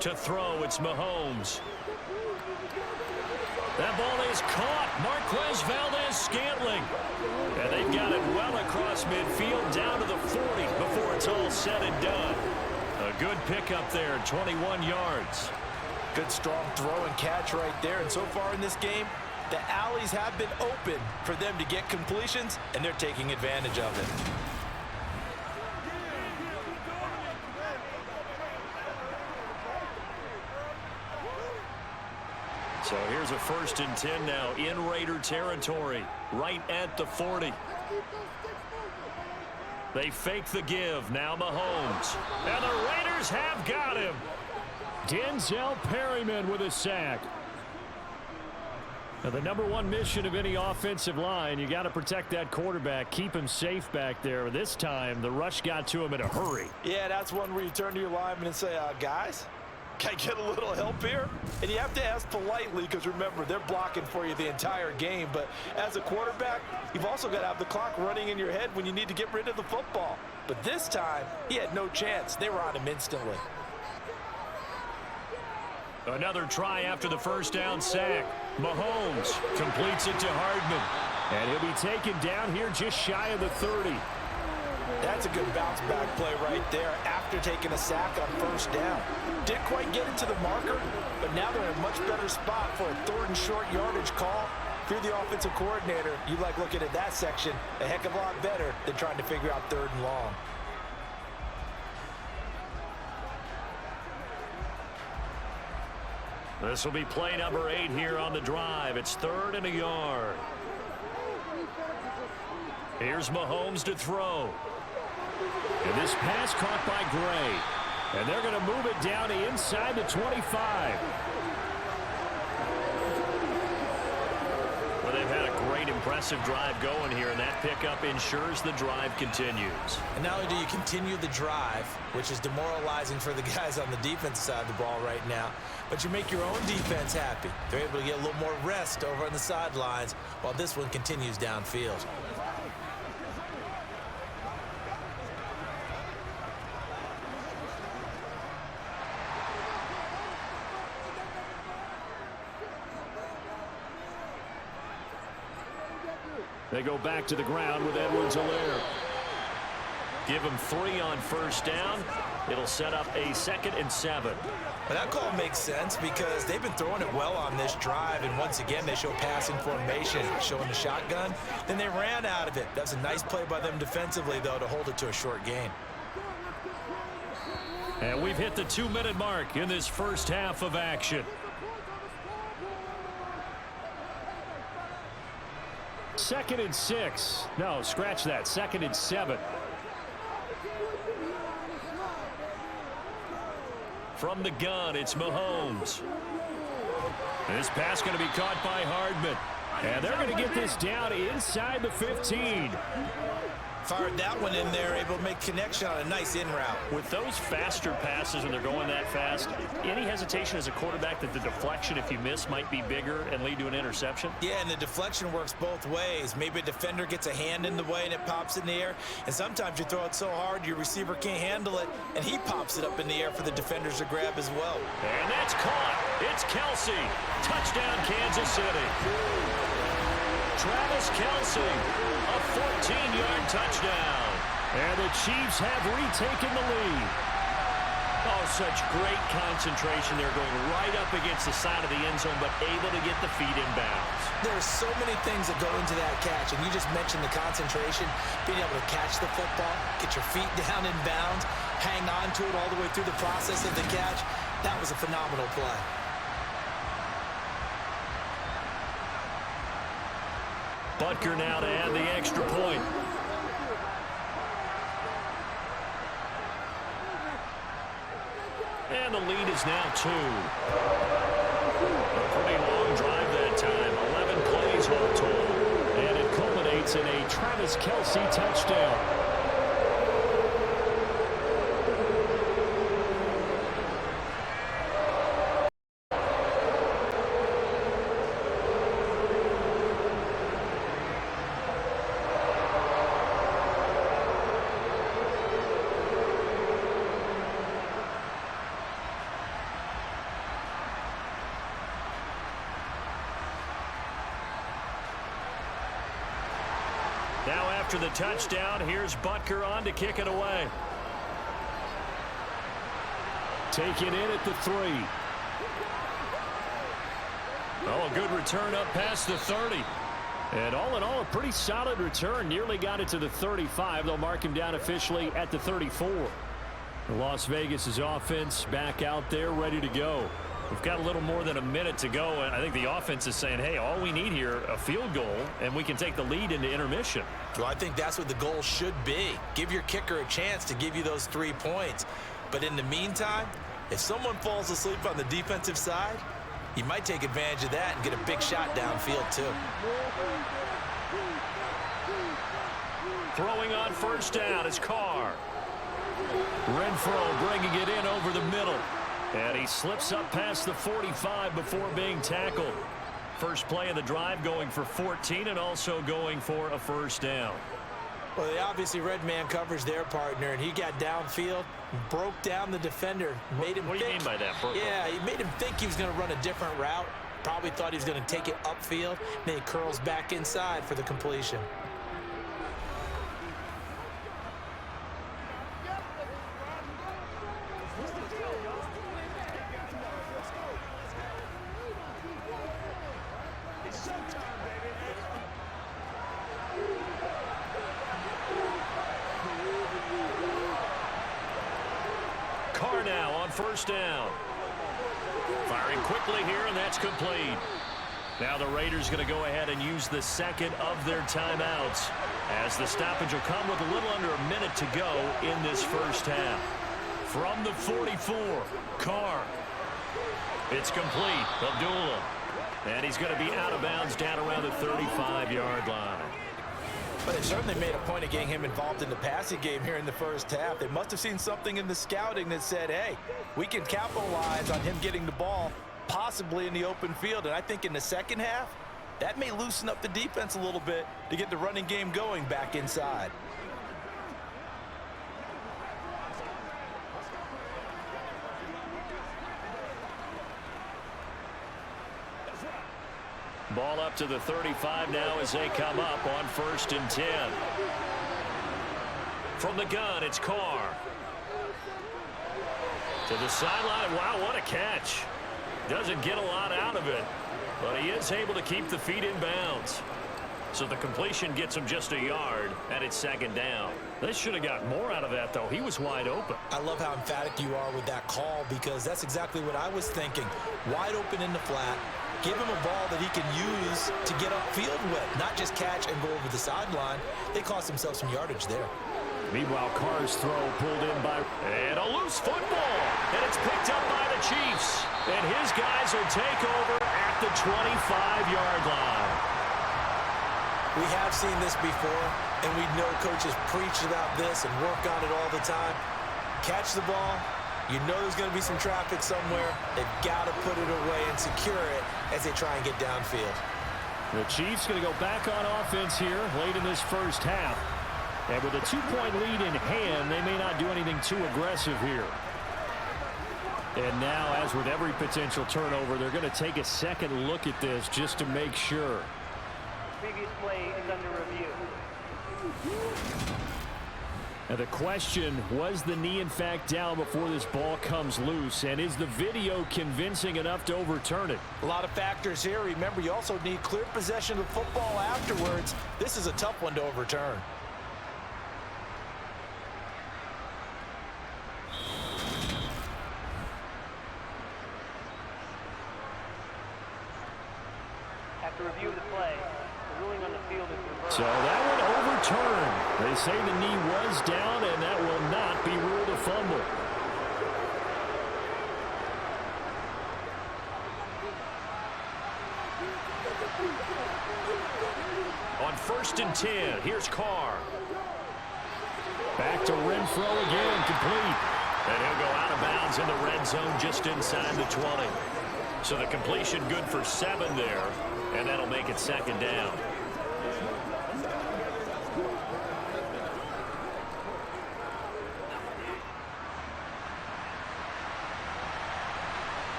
To throw, it's Mahomes. That ball is caught. Marquez Valdes-Scantling. And they've got it well across midfield down to the 40 before it's all said and done. A good pickup there, 21 yards. Good strong throw and catch right there. And so far in this game, the alleys have been open for them to get completions, and they're taking advantage of it. So here's a 1st and 10 now in Raider territory, right at the 40. They fake the give. Now Mahomes. And the Raiders have got him. Denzel Perryman with a sack. Now, the #1 mission of any offensive line, you got to protect that quarterback, keep him safe back there. This time, the rush got to him in a hurry. Yeah, that's one where you turn to your lineman and say, guys, can I get a little help here? And you have to ask politely because, remember, they're blocking for you the entire game. But as a quarterback, you've also got to have the clock running in your head when you need to get rid of the football. But this time, he had no chance. They were on him instantly. Another try after the first down sack. Mahomes completes it to Hardman. And he'll be taken down here just shy of the 30. That's a good bounce back play right there after taking a sack on first down. Didn't quite get it to the marker, but now they're in a much better spot for a 3rd and short yardage call. If you're the offensive coordinator, you like looking at that section a heck of a lot better than trying to figure out 3rd and long. This will be play number 8 here on the drive. It's 3rd and a yard. Here's Mahomes to throw. And this pass caught by Gray. And they're going to move it down to inside the 25. Well, they've had a great, impressive drive going here, and that pickup ensures the drive continues. And not only do you continue the drive, which is demoralizing for the guys on the defensive side of the ball right now, but you make your own defense happy. They're able to get a little more rest over on the sidelines while this one continues downfield. They go back to the ground with Edwards-Helaire. Give him 3 on first down. It'll set up a 2nd and 7. But that call makes sense because they've been throwing it well on this drive, and once again they show passing formation, showing the shotgun. Then they ran out of it. That's a nice play by them defensively, though, to hold it to a short gain. And we've hit the 2-minute mark in this first half of action. Second and 6. No, scratch that. 2nd and 7. From the gun, it's Mahomes. This pass going to be caught by Hardman. And they're going to get this down inside the 15. fired that one in there, able to make connection on a nice in route. With those faster passes when they're going that fast, any hesitation as a quarterback that the deflection, if you miss, might be bigger and lead to an interception? Yeah, and the deflection works both ways. Maybe a defender gets a hand in the way and it pops in the air, and sometimes you throw it so hard your receiver can't handle it, and he pops it up in the air for the defenders to grab as well. And that's caught. It's Kelsey. Touchdown, Kansas City. Travis Kelsey, a 14-yard touchdown. And the Chiefs have retaken the lead. Oh, such great concentration there, going right up against the side of the end zone, but able to get the feet in bounds. There's so many things that go into that catch, and you just mentioned the concentration, being able to catch the football, get your feet down in bounds, hang on to it all the way through the process of the catch. That was a phenomenal play. Butker now to add the extra point. And the lead is now 2. A pretty long drive that time. 11 plays all total. And it culminates in a Travis Kelsey touchdown. Now after the touchdown, here's Butker on to kick it away. Take it in at the 3. Oh, a good return up past the 30. And all in all, a pretty solid return. Nearly got it to the 35. They'll mark him down officially at the 34. Las Vegas' offense back out there ready to go. We've got a little more than a minute to go, and I think the offense is saying, hey, all we need here, a field goal, and we can take the lead into intermission. Well, I think that's what the goal should be. Give your kicker a chance to give you those 3 points. But in the meantime, if someone falls asleep on the defensive side, you might take advantage of that and get a big shot downfield, too. Throwing on first down is Carr. Renfro bringing it in over the middle. And he slips up past the 45 before being tackled. First play of the drive going for 14 and also going for a first down. Well, they obviously read man coverage their partner, and he got downfield, broke down the defender, made him What do you mean by that? Yeah, he made him think he was going to run a different route. Probably thought he was going to take it upfield. Then he curls back inside for the completion. Carr now on first down. Firing quickly here, and that's complete. Now the Raiders going to go ahead and use the second of their timeouts, as the stoppage will come with a little under a minute to go in this first half. From the 44, Carr. It's complete. Abdullah. And he's going to be out of bounds down around the 35-yard line. But they certainly made a point of getting him involved in the passing game here in the first half. They must have seen something in the scouting that said, hey, we can capitalize on him getting the ball, possibly in the open field. And I think in the second half, that may loosen up the defense a little bit to get the running game going back inside. Ball up to the 35 now as they come up on 1st and 10. From the gun, it's Carr. To the sideline. Wow, what a catch. Doesn't get a lot out of it, but he is able to keep the feet in bounds. So the completion gets him just a yard, and it's 2nd down. They should have got more out of that, though. He was wide open. I love how emphatic you are with that call, because that's exactly what I was thinking. Wide open in the flat. Give him a ball that he can use to get upfield with, not just catch and go over the sideline. They cost themselves some yardage there. Meanwhile, Carr's throw pulled in by... And a loose football. And it's picked up by the Chiefs. And his guys will take over at the 25-yard line. We have seen this before. and we know coaches preach about this and work on it all the time. Catch the ball. You know there's going to be some traffic somewhere. They've got to put it away and secure it as they try and get downfield. The Chiefs going to go back on offense here late in this first half. And with a 2-point lead in hand, they may not do anything too aggressive here. And now, as with every potential turnover, they're going to take a second look at this just to make sure. Previous play is under review. And the question, was the knee in fact down before this ball comes loose? And is the video convincing enough to overturn it? A lot of factors here. Remember, you also need clear possession of the football afterwards. This is a tough one to overturn. After review of the play, the ruling on the field is reversed. So that one overturned. They say the knee was down, and that will not be ruled a fumble. On 1st and 10, here's Carr. Back to Renfro again, complete. And he'll go out of bounds in the red zone just inside the 20. So the completion good for 7 there, and that'll make it 2nd down.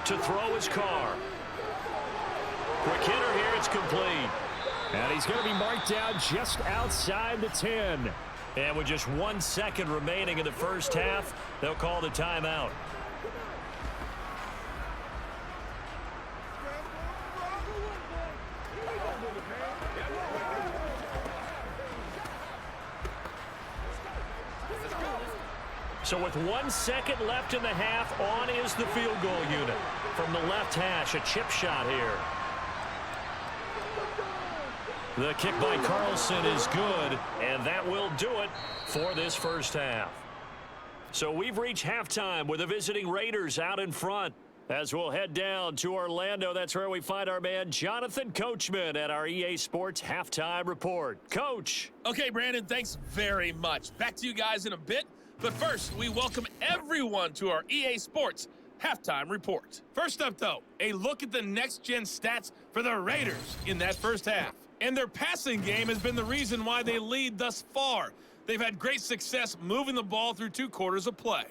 To throw his Carr. Quick hitter here, it's complete. And he's going to be marked down just outside the 10. And with just 1 second remaining in the first half, they'll call the timeout. So with 1 second left in the half, on is the field goal unit. From the left hash, a chip shot here. The kick by Carlson is good, and that will do it for this first half. So we've reached halftime with the visiting Raiders out in front. As we'll head down to Orlando, that's where we find our man Jonathan Coachman at our EA Sports Halftime Report. Coach. Okay, Brandon, thanks very much. Back to you guys in a bit. But first, we welcome everyone to our EA Sports Halftime Report. First up, though, a look at the next-gen stats for the Raiders in that first half. And their passing game has been the reason why they lead thus far. They've had great success moving the ball through 2 quarters of play.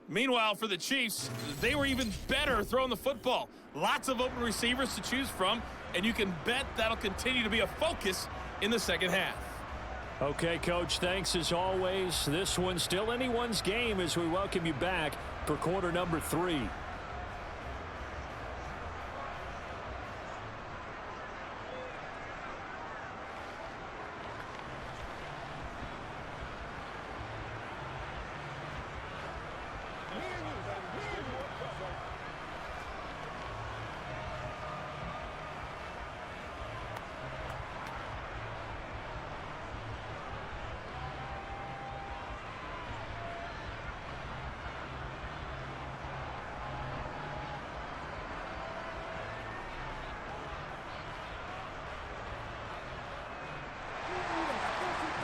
Meanwhile, for the Chiefs, they were even better throwing the football. Lots of open receivers to choose from, and you can bet that'll continue to be a focus in the second half. Okay, Coach, thanks as always. This one's still anyone's game as we welcome you back for quarter number 3.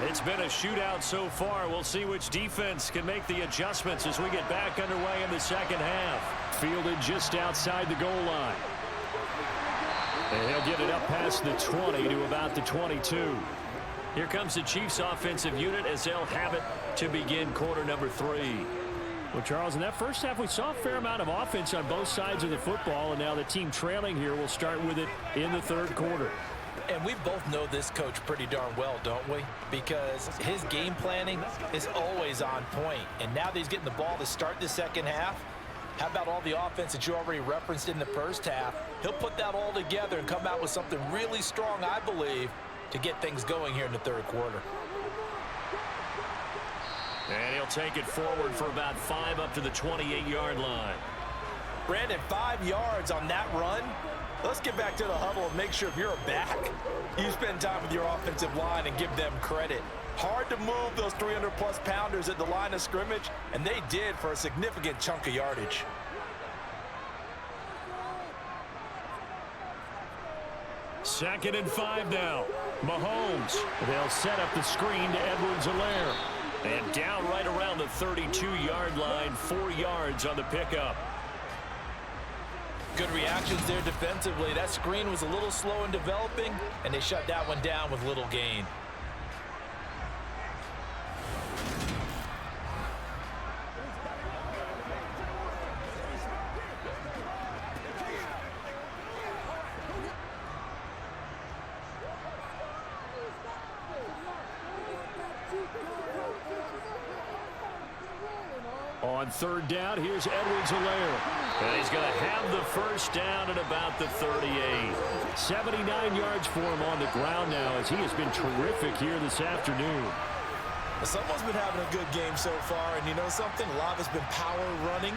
It's been a shootout so far. We'll see which defense can make the adjustments as we get back underway in the second half. Fielded just outside the goal line. And he'll get it up past the 20 to about the 22. Here comes the Chiefs offensive unit as they'll have it to begin quarter number 3. Well, Charles, in that first half, we saw a fair amount of offense on both sides of the football, and now the team trailing here will start with it in the third quarter. And we both know this coach pretty darn well, don't we? Because his game planning is always on point. And now that he's getting the ball to start the second half, how about all the offense that you already referenced in the first half? He'll put that all together and come out with something really strong, I believe, to get things going here in the third quarter. And he'll take it forward for about 5 up to the 28-yard line. Brandon, 5 yards on that run. Let's get back to the huddle and make sure if you're a back, you spend time with your offensive line and give them credit. Hard to move those 300-plus pounders at the line of scrimmage, and they did for a significant chunk of yardage. 2nd and 5 now. Mahomes. They'll set up the screen to Edwards-Helaire. And down right around the 32-yard line, 4 yards on the pickup. Good reactions there defensively. That screen was a little slow in developing, and they shut that one down with little gain. On 3rd down, here's Edwards-Helaire. And he's going to have the first down at about the 38. 79 yards for him on the ground now as he has been terrific here this afternoon. Someone's been having a good game so far, and you know something? A lot of it's been power running.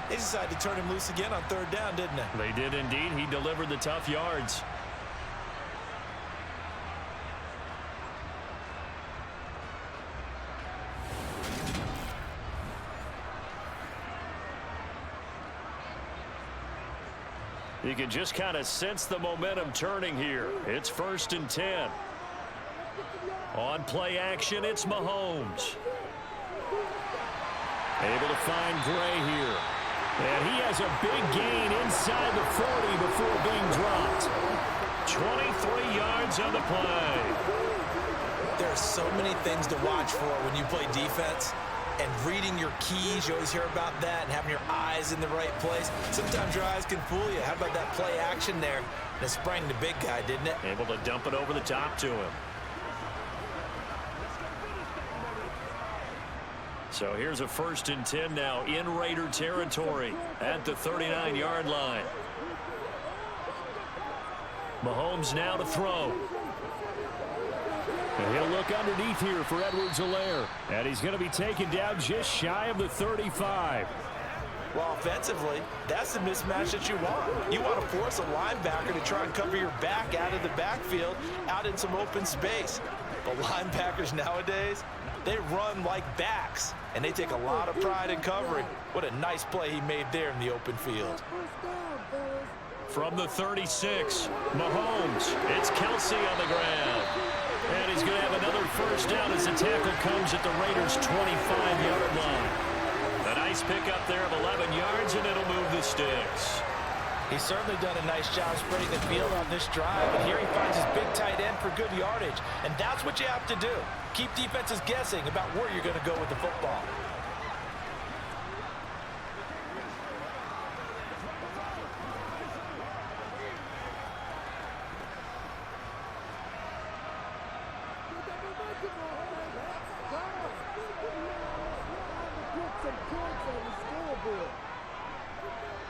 They decided to turn him loose again on 3rd down, didn't they? They did indeed. He delivered the tough yards. You can just kind of sense the momentum turning here. It's 1st and 10. On play action, it's Mahomes. Able to find Gray here. And he has a big gain inside the 40 before being dropped. 23 yards on the play. There are so many things to watch for when you play defense. And reading your keys, you always hear about that, and having your eyes in the right place. Sometimes your eyes can fool you. How about that play action there? And it sprang the big guy, didn't it? Able to dump it over the top to him. So here's a 1st and 10 now in Raider territory at the 39-yard line. Mahomes now to throw. And he'll look underneath here for Edwards-Helaire. And he's going to be taken down just shy of the 35. Well, offensively, that's the mismatch that you want. You want to force a linebacker to try and cover your back out of the backfield, out in some open space. But linebackers nowadays, they run like backs, and they take a lot of pride in covering. What a nice play he made there in the open field. From the 36, Mahomes. It's Kelsey on the ground. And he's going to have another first down as the tackle comes at the Raiders' 25-yard line. A nice pickup there of 11 yards, and it'll move the sticks. He's certainly done a nice job spreading the field on this drive, and here he finds his big tight end for good yardage. And that's what you have to do. Keep defenses guessing about where you're going to go with the football.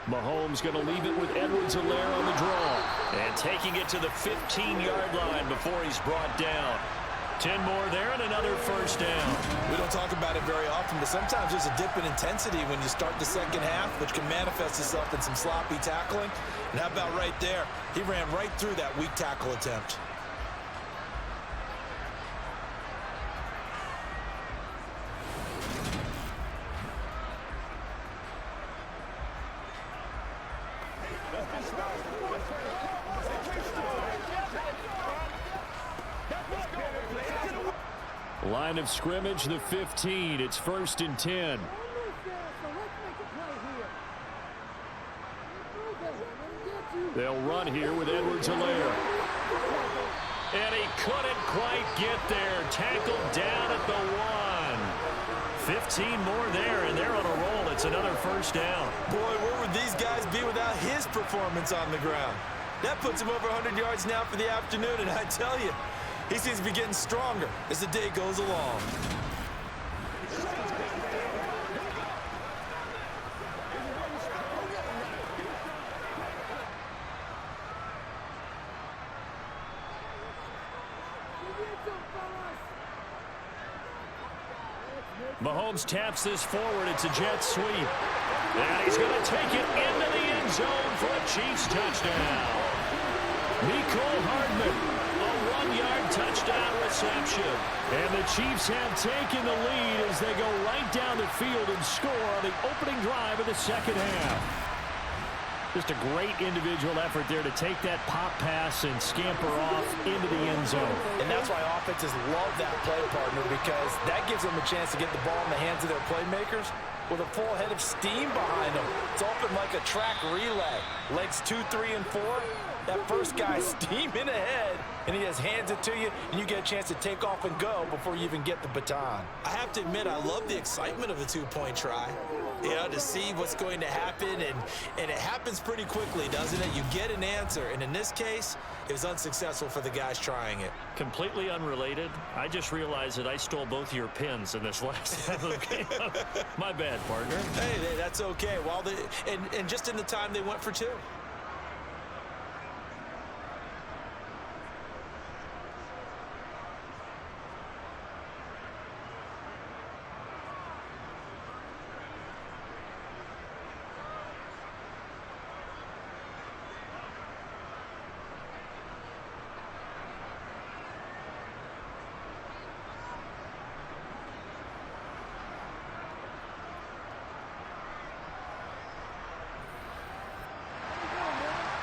Mahomes going to leave it with Edwards-Helaire on the draw. And taking it to the 15-yard line before he's brought down. 10 more there and another first down. We don't talk about it very often, but sometimes there's a dip in intensity when you start the second half, which can manifest itself in some sloppy tackling. And how about right there? He ran right through that weak tackle attempt. Line of scrimmage, the 15. It's 1st and 10. They'll run here with Edwards-Helaire. And he couldn't quite get there. Tackled down at the 1. 15 more there, and they're on a roll. It's another first down. Boy, where would these guys be without his performance on the ground? That puts him over 100 yards now for the afternoon, and I tell you, he seems to be getting stronger as the day goes along. Mahomes taps this forward. It's a jet sweep. And he's going to take it into the end zone for a Chiefs touchdown. Nicole Hardman. 1-yard touchdown reception. And the Chiefs have taken the lead as they go right down the field and score on the opening drive of the second half. Just a great individual effort there to take that pop pass and scamper off into the end zone. And that's why offenses love that play, partner, because that gives them a chance to get the ball in the hands of their playmakers with a full head of steam behind them. It's often like a track relay. Legs 2, 3, and 4. That first guy's steaming ahead, and he just hands it to you, and you get a chance to take off and go before you even get the baton. I have to admit, I love the excitement of a two-point try. You know, to see what's going to happen, and it happens pretty quickly, doesn't it? You get an answer, and in this case, it was unsuccessful for the guys trying it. Completely unrelated. I just realized that I stole both of your pins in this last half of the game. My bad, partner. Hey, that's okay. Well, and just in the time they went for two.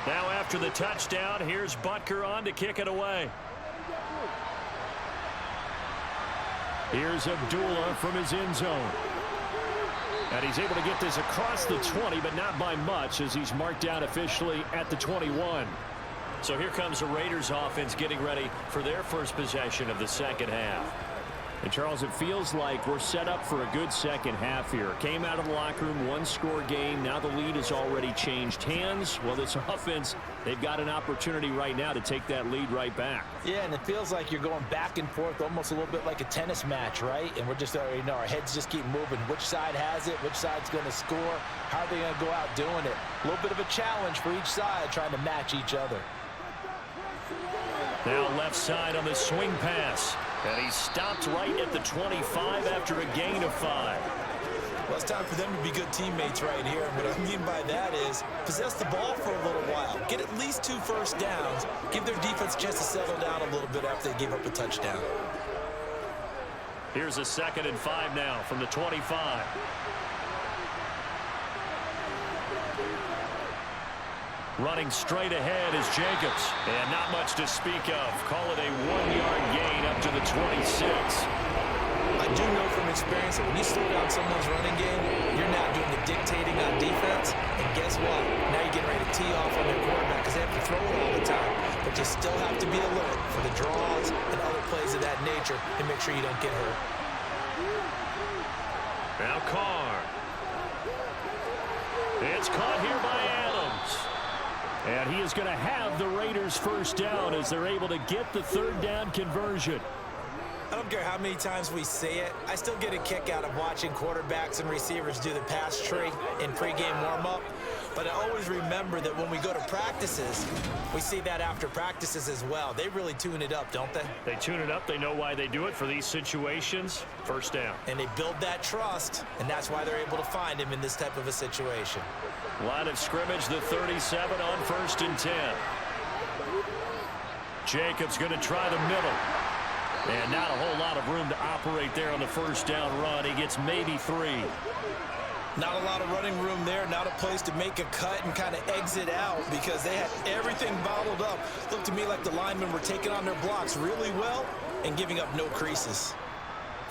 Now after the touchdown, here's Butker on to kick it away. Here's Abdullah from his end zone. And he's able to get this across the 20, but not by much, as he's marked down officially at the 21. So here comes the Raiders offense getting ready for their first possession of the second half. And, Charles, it feels like we're set up for a good second half here. Came out of the locker room, one-score game. Now the lead has already changed hands. Well, this offense, they've got an opportunity right now to take that lead right back. Yeah, and it feels like you're going back and forth, almost a little bit like a tennis match, right? And we're just already know our heads just keep moving. Which side has it? Which side's going to score? How are they going to go out doing it? A little bit of a challenge for each side, trying to match each other. Now left side on the swing pass. And he stopped right at the 25 after a gain of 5. Well, it's time for them to be good teammates right here. And what I mean by that is possess the ball for a little while. Get at least 2 first downs. Give their defense a chance to settle down a little bit after they give up a touchdown. Here's a 2nd and 5 now from the 25. Running straight ahead is Jacobs. And not much to speak of. Call it a 1-yard gain up to the 26. I do know from experience that when you slow down someone's running game, you're now doing the dictating on defense. And guess what? Now you're getting ready to tee off on their quarterback because they have to throw it all the time. But you still have to be alert for the draws and other plays of that nature and make sure you don't get hurt. Now Carr. It's caught here by Adams. And he is going to have the Raiders first down as they're able to get the 3rd down conversion. I don't care how many times we say it, I still get a kick out of watching quarterbacks and receivers do the pass tree in pregame warm-up. But I always remember that when we go to practices, we see that after practices as well. They really tune it up, don't they? They tune it up. They know why they do it for these situations. First down. And they build that trust, and that's why they're able to find him in this type of a situation. Line of scrimmage, the 37 on 1st and 10. Jacobs going to try the middle. And not a whole lot of room to operate there on the first down run. He gets maybe 3. Not a lot of running room there. Not a place to make a cut and kind of exit out because they had everything bottled up. Looked to me like the linemen were taking on their blocks really well and giving up no creases.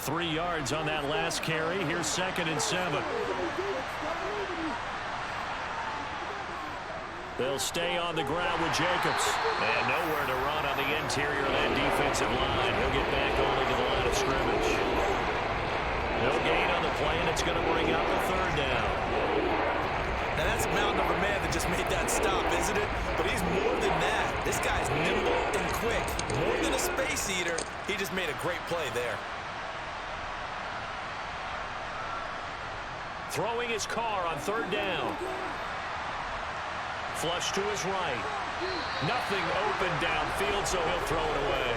3 yards on that last carry. Here's 2nd and 7. They'll stay on the ground with Jacobs. And nowhere to run on the interior of that defensive line. He'll get back only to the line of scrimmage. No gain on the play, and it's going to bring up a 3rd down. Now that's a mountain of a man that just made that stop, isn't it? But he's more than that. This guy's nimble and quick. More than a space eater, he just made a great play there. Throwing his car on 3rd down. Flush to his right. Nothing open downfield, so he'll throw it away.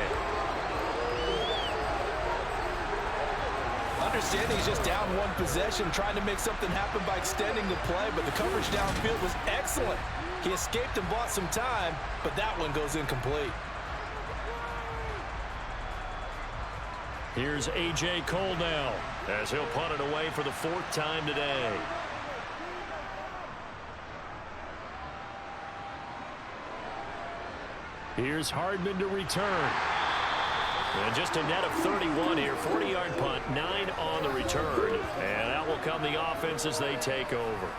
Understand he's just down 1 possession, trying to make something happen by extending the play, but the coverage downfield was excellent. He escaped and bought some time, but that one goes incomplete. Here's A.J. Cole now, as he'll punt it away for the 4th time today. Here's Hardman to return. And just a net of 31 here. 40-yard punt, 9 on the return. And that will come the offense as they take over.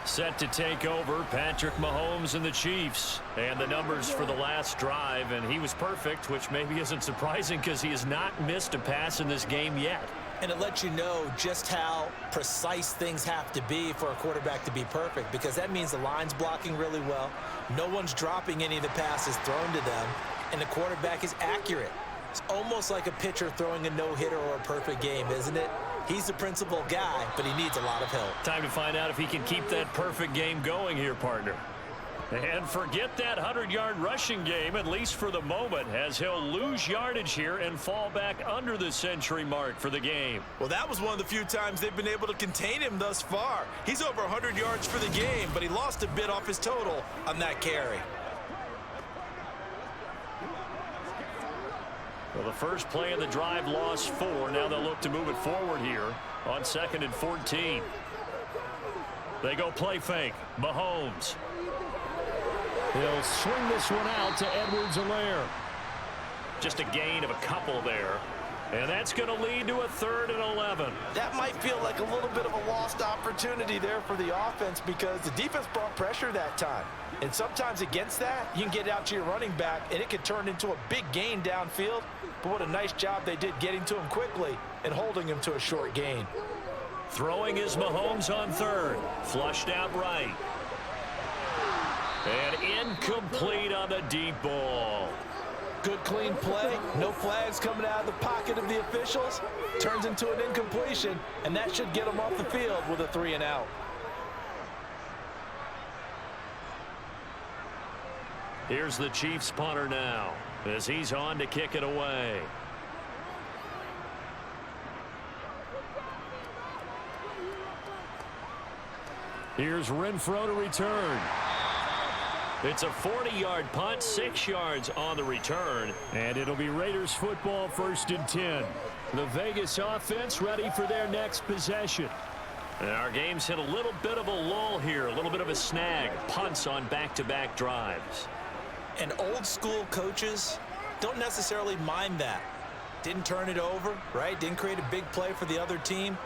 Set to take over, Patrick Mahomes and the Chiefs. And the numbers for the last drive, and he was perfect, which maybe isn't surprising because he has not missed a pass in this game yet. And it lets you know just how precise things have to be for a quarterback to be perfect, because that means the line's blocking really well, no one's dropping any of the passes thrown to them, and the quarterback is accurate. It's almost like a pitcher throwing a no-hitter or a perfect game, isn't it? He's the principal guy, but he needs a lot of help. Time to find out if he can keep that perfect game going here, partner. And forget that 100-yard rushing game, at least for the moment, as he'll lose yardage here and fall back under the century mark for the game. Well, that was one of the few times they've been able to contain him thus far. He's over 100 yards for the game, but he lost a bit off his total on that carry. Well, the first play of the drive lost 4. Now they'll look to move it forward here on 2nd and 14. They go play fake. Mahomes. He'll swing this one out to Edwards-Helaire. Just a gain of a couple there. And that's going to lead to a 3rd and 11. That might feel like a little bit of a lost opportunity there for the offense, because the defense brought pressure that time. And sometimes against that, you can get out to your running back, and it can turn into a big gain downfield. But what a nice job they did getting to him quickly and holding him to a short gain. Throwing is Mahomes on 3rd. Flushed out right. And incomplete on the deep ball. Good clean play. No flags coming out of the pocket of the officials. Turns into an incompletion, and that should get them off the field with a 3 and out. Here's the Chiefs punter now as he's on to kick it away. Here's Renfro to return. It's a 40-yard punt, 6 yards on the return, and it'll be Raiders football, 1st and 10. The Vegas offense ready for their next possession. And our game's hit a little bit of a lull here, a little bit of a snag. Punts on back-to-back drives. And old school coaches don't necessarily mind that. Didn't turn it over, right? Didn't create a big play for the other team.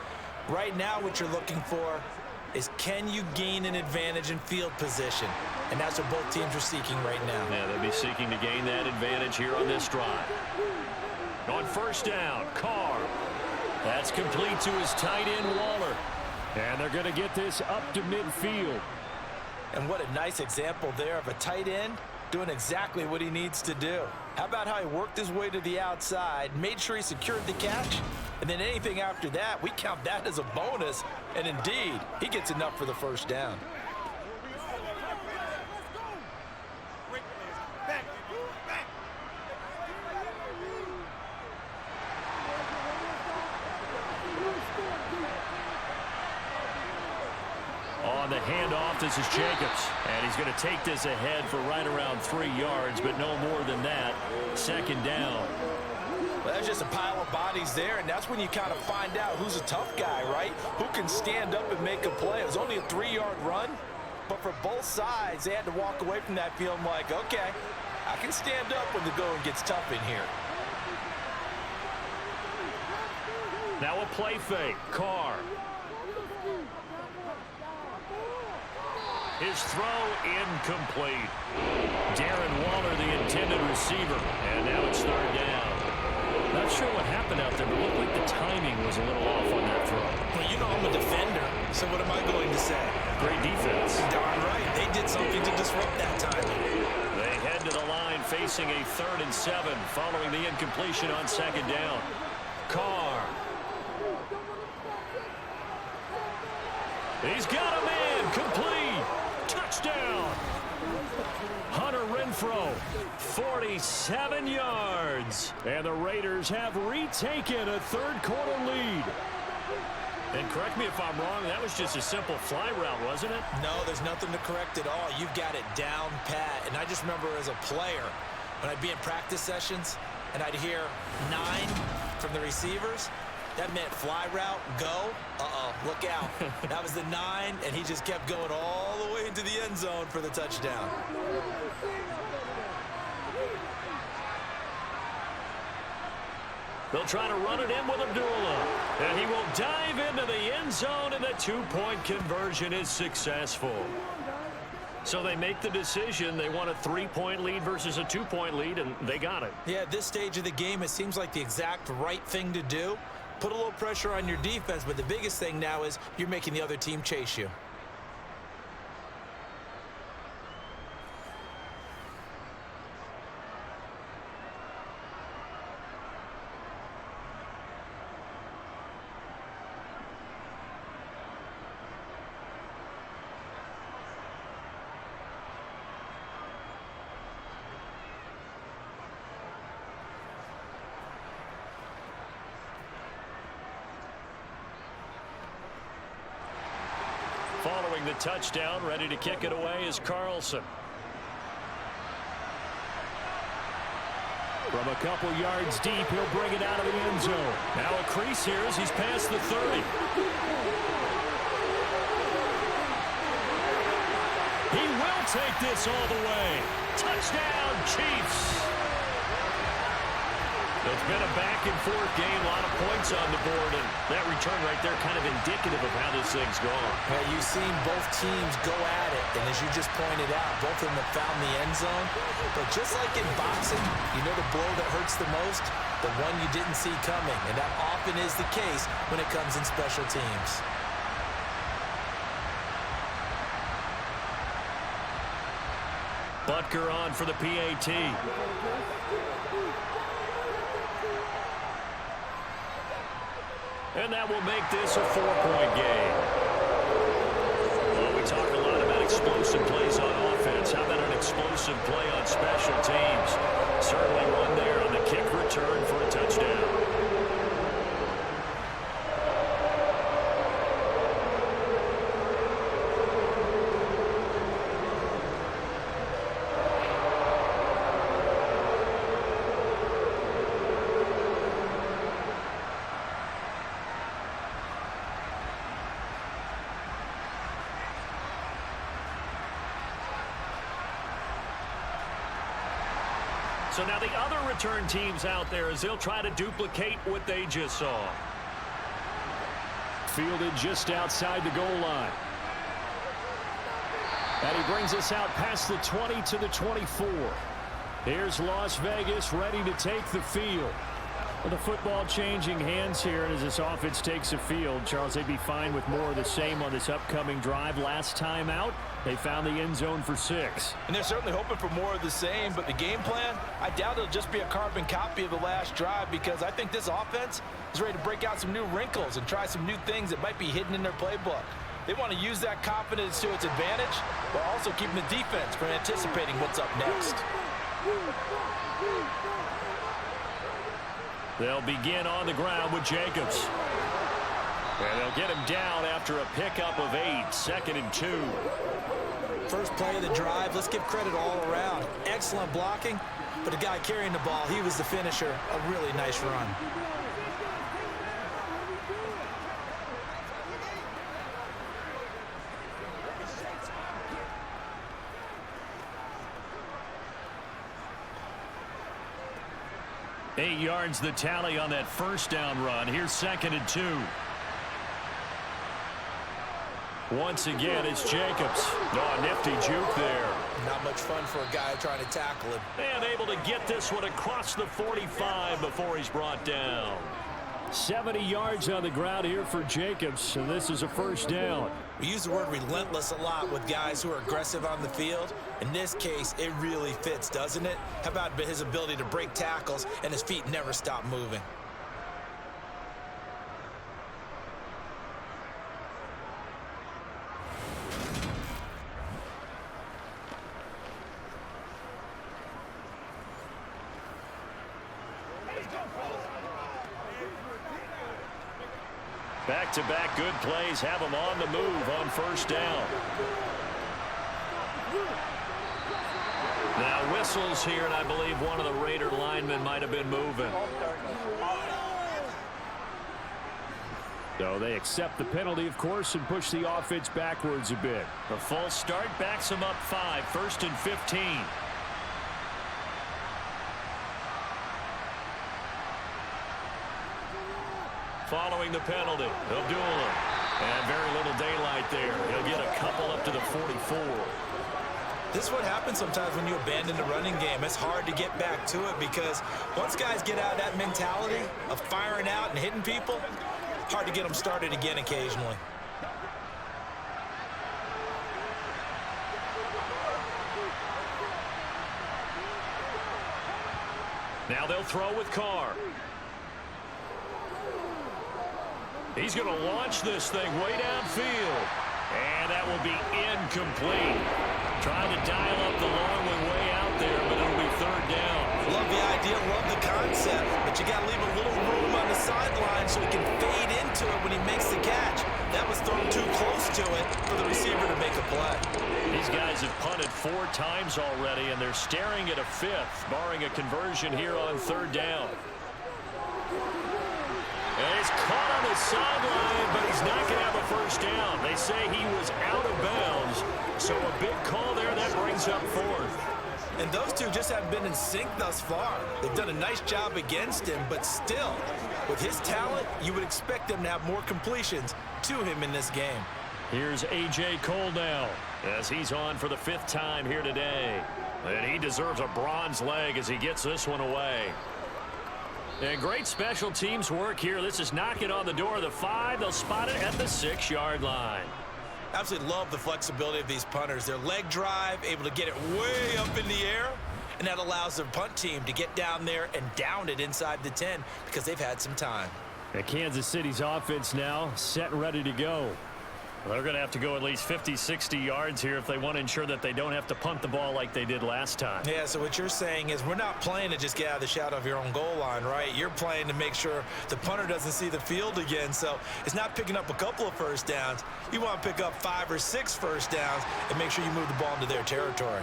Right now what you're looking for is, can you gain an advantage in field position? And that's what both teams are seeking right now. Yeah, they'll be seeking to gain that advantage here on this drive. On 1st down, Carr. That's complete to his tight end, Waller. And they're going to get this up to midfield. And what a nice example there of a tight end doing exactly what he needs to do. How about how he worked his way to the outside, made sure he secured the catch, and then anything after that, we count that as a bonus. And indeed, he gets enough for the 1st down. On the handoff, this is Jacobs. And he's going to take this ahead for right around 3 yards, but no more than that. 2nd down. Well, that's just a pile of bodies there, and that's when you kind of find out who's a tough guy, right? Who can stand up and make a play. It was only a 3-yard run, but for both sides, they had to walk away from that feeling like, okay, I can stand up when the going gets tough in here. Now a play fake. Carr. His throw incomplete. Darren Waller, the intended receiver. And now it's 3rd down. Not sure what happened out there, but it looked like the timing was a little off on that throw. Well, you know I'm a defender, so what am I going to say? Great defense. Darn right. They did something to disrupt that timing. They head to the line facing a 3rd and 7 following the incompletion on 2nd down. Carr. He's got a man. Complete. Touchdown. Hunter Renfro, 47 yards. And the Raiders have retaken a 3rd quarter lead. And correct me if I'm wrong, that was just a simple fly route, wasn't it? No, there's nothing to correct at all. You've got it down pat. And I just remember as a player, when I'd be in practice sessions and I'd hear 9 from the receivers, that meant fly route, go. Look out. That was the 9, and he just kept going all the way into the end zone for the touchdown. They'll try to run it in with Abdullah. And he will dive into the end zone, and the two-point conversion is successful. So they make the decision. They want a 3-point lead versus a 2-point lead, and they got it. Yeah, at this stage of the game, it seems like the exact right thing to do. Put a little pressure on your defense, but the biggest thing now is you're making the other team chase you. Following the touchdown, ready to kick it away is Carlson. From a couple yards deep, he'll bring it out of the end zone. Now a crease here as he's past the 30. He will take this all the way. Touchdown, Chiefs. It's been a back-and-forth game, a lot of points on the board, and that return right there kind of indicative of how this thing's gone. Yeah, you've seen both teams go at it, and as you just pointed out, both of them have found the end zone. But just like in boxing, you know the blow that hurts the most? The one you didn't see coming, and that often is the case when it comes in special teams. Butker on for the PAT. And that will make this a 4-point game. Well, we talk a lot about explosive plays on offense. How about an explosive play on special teams? Certainly one there on the kick return for a touchdown. So now the other return teams out there as they'll try to duplicate what they just saw. Fielded just outside the goal line. And he brings us out past the 20 to the 24. Here's Las Vegas ready to take the field. Well, the football changing hands here as this offense takes the field. Charles, they'd be fine with more of the same on this upcoming drive. Last time out, they found the end zone for 6. And they're certainly hoping for more of the same, but the game plan, I doubt it'll just be a carbon copy of the last drive because I think this offense is ready to break out some new wrinkles and try some new things that might be hidden in their playbook. They want to use that confidence to its advantage, while also keeping the defense from anticipating what's up next. They'll begin on the ground with Jacobs. And they'll get him down after a pickup of 8, 2nd and 2. First play of the drive, let's give credit all around. Excellent blocking, but the guy carrying the ball, he was the finisher. A really nice run. Eight yards the tally on that first down run. Here's 2nd and 2. Once again, it's Jacobs. Oh, a nifty juke there. Not much fun for a guy trying to tackle him. And able to get this one across the 45 before he's brought down. 70 yards on the ground here for Jacobs, and this is a first down. We use the word relentless a lot with guys who are aggressive on the field. In this case, it really fits, doesn't it? How about his ability to break tackles and his feet never stop moving? Back-to-back good plays have them on the move on first down. Now whistles here, and I believe one of the Raider linemen might have been moving. So they accept the penalty, of course, and push the offense backwards a bit. The false start backs them up 5, 1st and 15. throwing the penalty. Abdullah. And very little daylight there. He'll get a couple up to the 44. This is what happens sometimes when you abandon the running game. It's hard to get back to it because once guys get out of that mentality of firing out and hitting people, hard to get them started again occasionally. Now they'll throw with Carr. He's going to launch this thing way downfield. And that will be incomplete. Trying to dial up the long one way out there, but it'll be third down. Love the idea, love the concept, but you got to leave a little room on the sideline so he can fade into it when he makes the catch. That was thrown too close to it for the receiver to make a play. These guys have punted 4 times already, and they're staring at a 5th, barring a conversion here on third down. And he's caught on the sideline, but he's not going to have a first down. They say he was out of bounds, so a big call there. That brings up 4th. And those two just haven't been in sync thus far. They've done a nice job against him, but still, with his talent, you would expect them to have more completions to him in this game. Here's A.J. Cole now, as he's on for the 5th time here today. And he deserves a bronze leg as he gets this one away. And great special teams work here. This is knocking on the door of the 5. They'll spot it at the 6-yard line. Absolutely love the flexibility of these punters. Their leg drive, able to get it way up in the air, and that allows their punt team to get down there and down it inside the 10 because they've had some time. And Kansas City's offense now set and ready to go. They're going to have to go at least 50, 60 yards here if they want to ensure that they don't have to punt the ball like they did last time. Yeah, so what you're saying is we're not playing to just get out of the shadow of your own goal line, right? You're playing to make sure the punter doesn't see the field again. So it's not picking up a couple of first downs. You want to pick up 5 or 6 first downs and make sure you move the ball into their territory.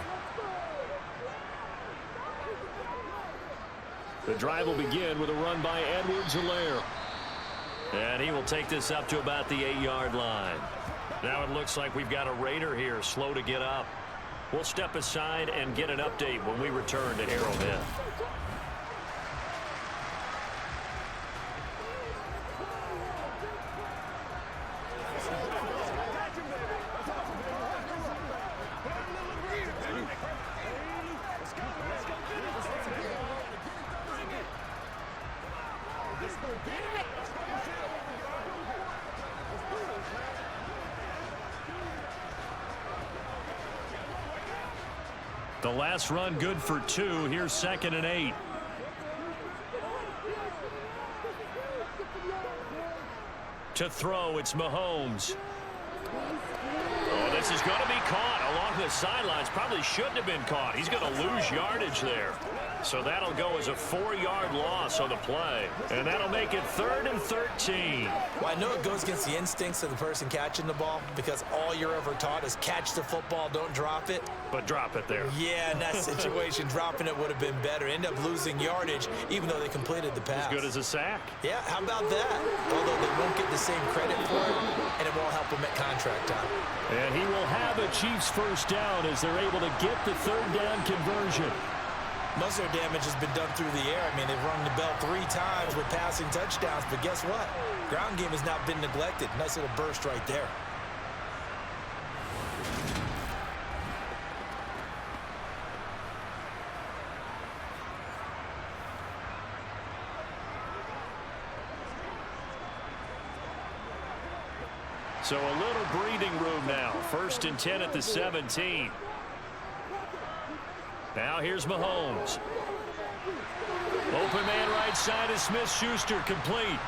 The drive will begin with a run by Edwards-Helaire. And he will take this up to about the 8-yard line. Now it looks like we've got a Raider here, slow to get up. We'll step aside and get an update when we return to Arrowhead. The last run good for 2. Here's 2nd and 8. To throw, it's Mahomes. Oh, this is going to be caught along the sidelines. Probably shouldn't have been caught. He's going to lose yardage there. So that'll go as a 4-yard loss on the play. And that'll make it 3rd and 13. Well, I know it goes against the instincts of the person catching the ball because all you're ever taught is catch the football, don't drop it. But drop it there. Yeah, in that situation, dropping it would have been better. End up losing yardage even though they completed the pass. As good as a sack. Yeah, how about that? Although they won't get the same credit for it, and it won't help them at contract time. And he will have a Chiefs first down as they're able to get the 3rd down conversion. Most of their damage has been done through the air. I mean, they've rung the bell 3 times with passing touchdowns, but guess what? Ground game has not been neglected. Nice little burst right there. So a little breathing room now. 1st and 10 at the 17. Now here's Mahomes. Open man right side is Smith-Schuster, complete.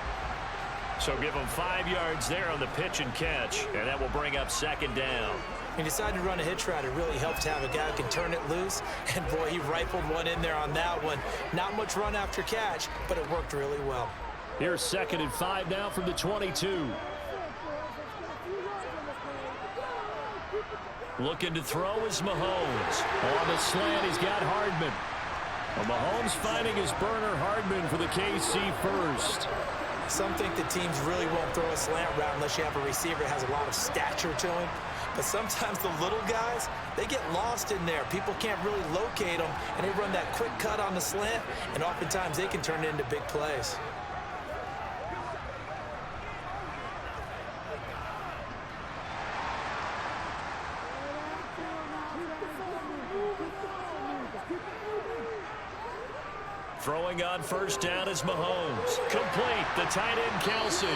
So give him 5 yards there on the pitch and catch, and that will bring up 2nd down. He decided to run a hitch route. It really helped to have a guy who can turn it loose, and boy, he rifled one in there on that one. Not much run after catch, but it worked really well. Here's 2nd and 5 now from the 22. Looking to throw is Mahomes. On the slant, he's got Hardman. Well, Mahomes finding his burner Hardman for the KC first. Some think the teams really won't throw a slant route unless you have a receiver that has a lot of stature to him. But sometimes the little guys, they get lost in there. People can't really locate them, and they run that quick cut on the slant, and oftentimes they can turn it into big plays. Throwing on first down is Mahomes. Complete. The tight end, Kelsey.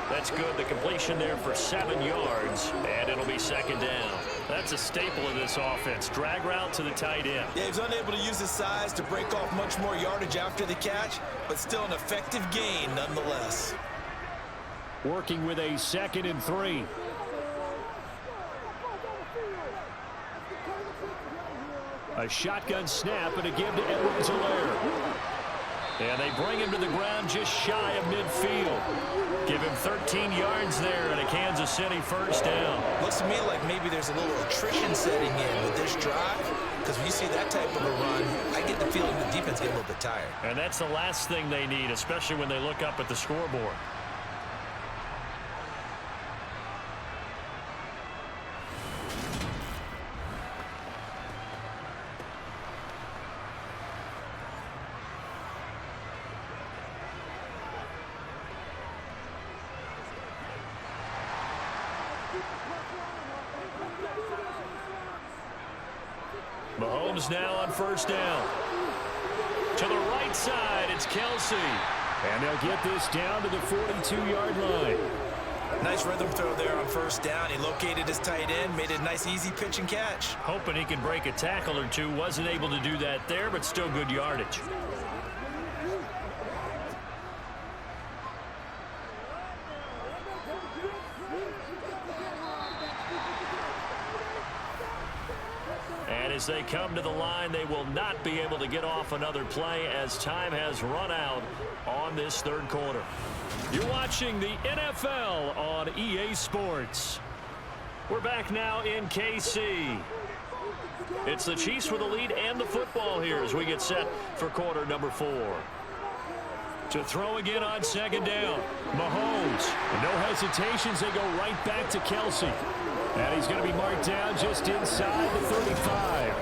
That's good. The completion there for 7 yards, and it'll be second down. That's a staple of this offense. Drag route to the tight end. Yeah, he's unable to use his size to break off much more yardage after the catch, but still an effective gain nonetheless. Working with a 2nd and 3. A shotgun snap and a give to Edwards-Helaire. And they bring him to the ground just shy of midfield. Give him 13 yards there and a Kansas City first down. Looks to me like maybe there's a little attrition setting in with this drive, because when you see that type of a run, I get the feeling the defense get a little bit tired. And that's the last thing they need, especially when they look up at the scoreboard. Mahomes now on first down. To the right side, it's Kelsey. And they'll get this down to the 42-yard line. Nice rhythm throw there on first down. He located his tight end, made a nice easy pitch and catch. Hoping he can break a tackle or two. Wasn't able to do that there, but still good yardage. As they come to the line, they will not be able to get off another play as time has run out on this third quarter. You're watching the NFL on EA Sports. We're back now in KC. It's the Chiefs with the lead and the football here as we get set for quarter number 4. To throw again on second down. Mahomes. No hesitations. They go right back to Kelsey. And he's going to be marked down just inside the 35.